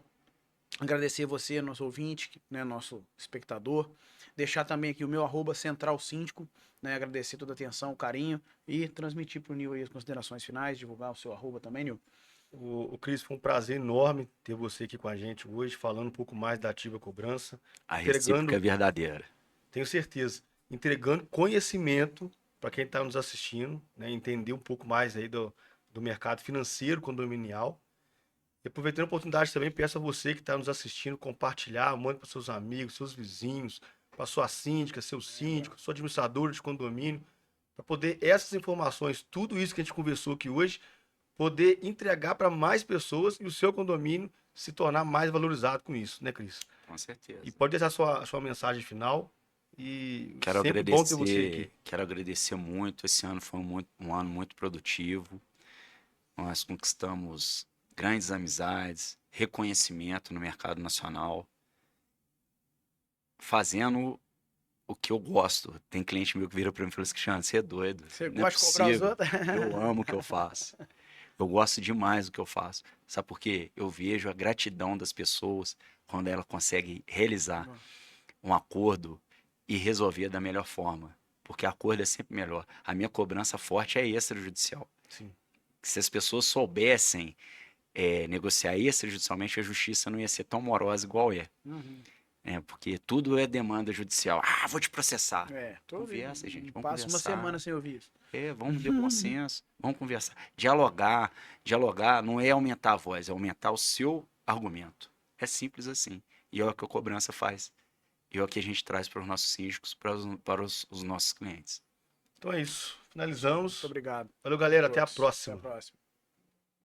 Agradecer você, nosso ouvinte, né, nosso espectador. Deixar também aqui o meu @central síndico, né? Agradecer toda a atenção, o carinho e transmitir para o Nil aí as considerações finais, divulgar o seu arroba também, Nil. O Cris, foi um prazer enorme ter você aqui com a gente hoje, falando um pouco mais da Ativa Cobrança, A recíproca entregando, é verdadeira. tenho certeza, entregando conhecimento para quem está nos assistindo, né? Entender um pouco mais aí do mercado financeiro condominial. E aproveitando a oportunidade também, peço a você que está nos assistindo, compartilhar, mande para seus amigos, seus vizinhos, para sua síndica, seu síndico, sua administradora de condomínio, para poder essas informações, tudo isso que a gente conversou aqui hoje, poder entregar para mais pessoas e o seu condomínio se tornar mais valorizado com isso, né, Cris? Com certeza. E pode deixar a sua mensagem final e Quero sempre bom ter você agradecer, aqui. quero agradecer muito. Esse ano foi um ano muito produtivo. Nós conquistamos grandes amizades, reconhecimento no mercado nacional, fazendo o que eu gosto. Tem cliente meu que vira para mim e fala assim: Cristiano, você é doido. Você Não é gosta de cobrar os possível. outros? Eu amo o que eu faço. Eu gosto demais do que eu faço. Sabe por quê? Eu vejo a gratidão das pessoas quando ela consegue realizar um acordo e resolver da melhor forma. Porque acordo é sempre melhor. A minha cobrança forte é extrajudicial. Sim. Se as pessoas soubessem negociar extrajudicialmente, a justiça não ia ser tão morosa igual é. Uhum. Porque tudo é demanda judicial. Ah, vou te processar. Tô Conversa, gente. Vamos Passa uma conversar. semana sem ouvir isso. Vamos ter consenso. Vamos conversar. Dialogar. Dialogar não é aumentar a voz, é aumentar o seu argumento. É simples assim. E é o que a cobrança faz. E é o que a gente traz para os nossos síndicos, para os nossos clientes. Então é isso. Muito Finalizamos. obrigado. Valeu, galera. a Até a todos. próxima. Até a próxima.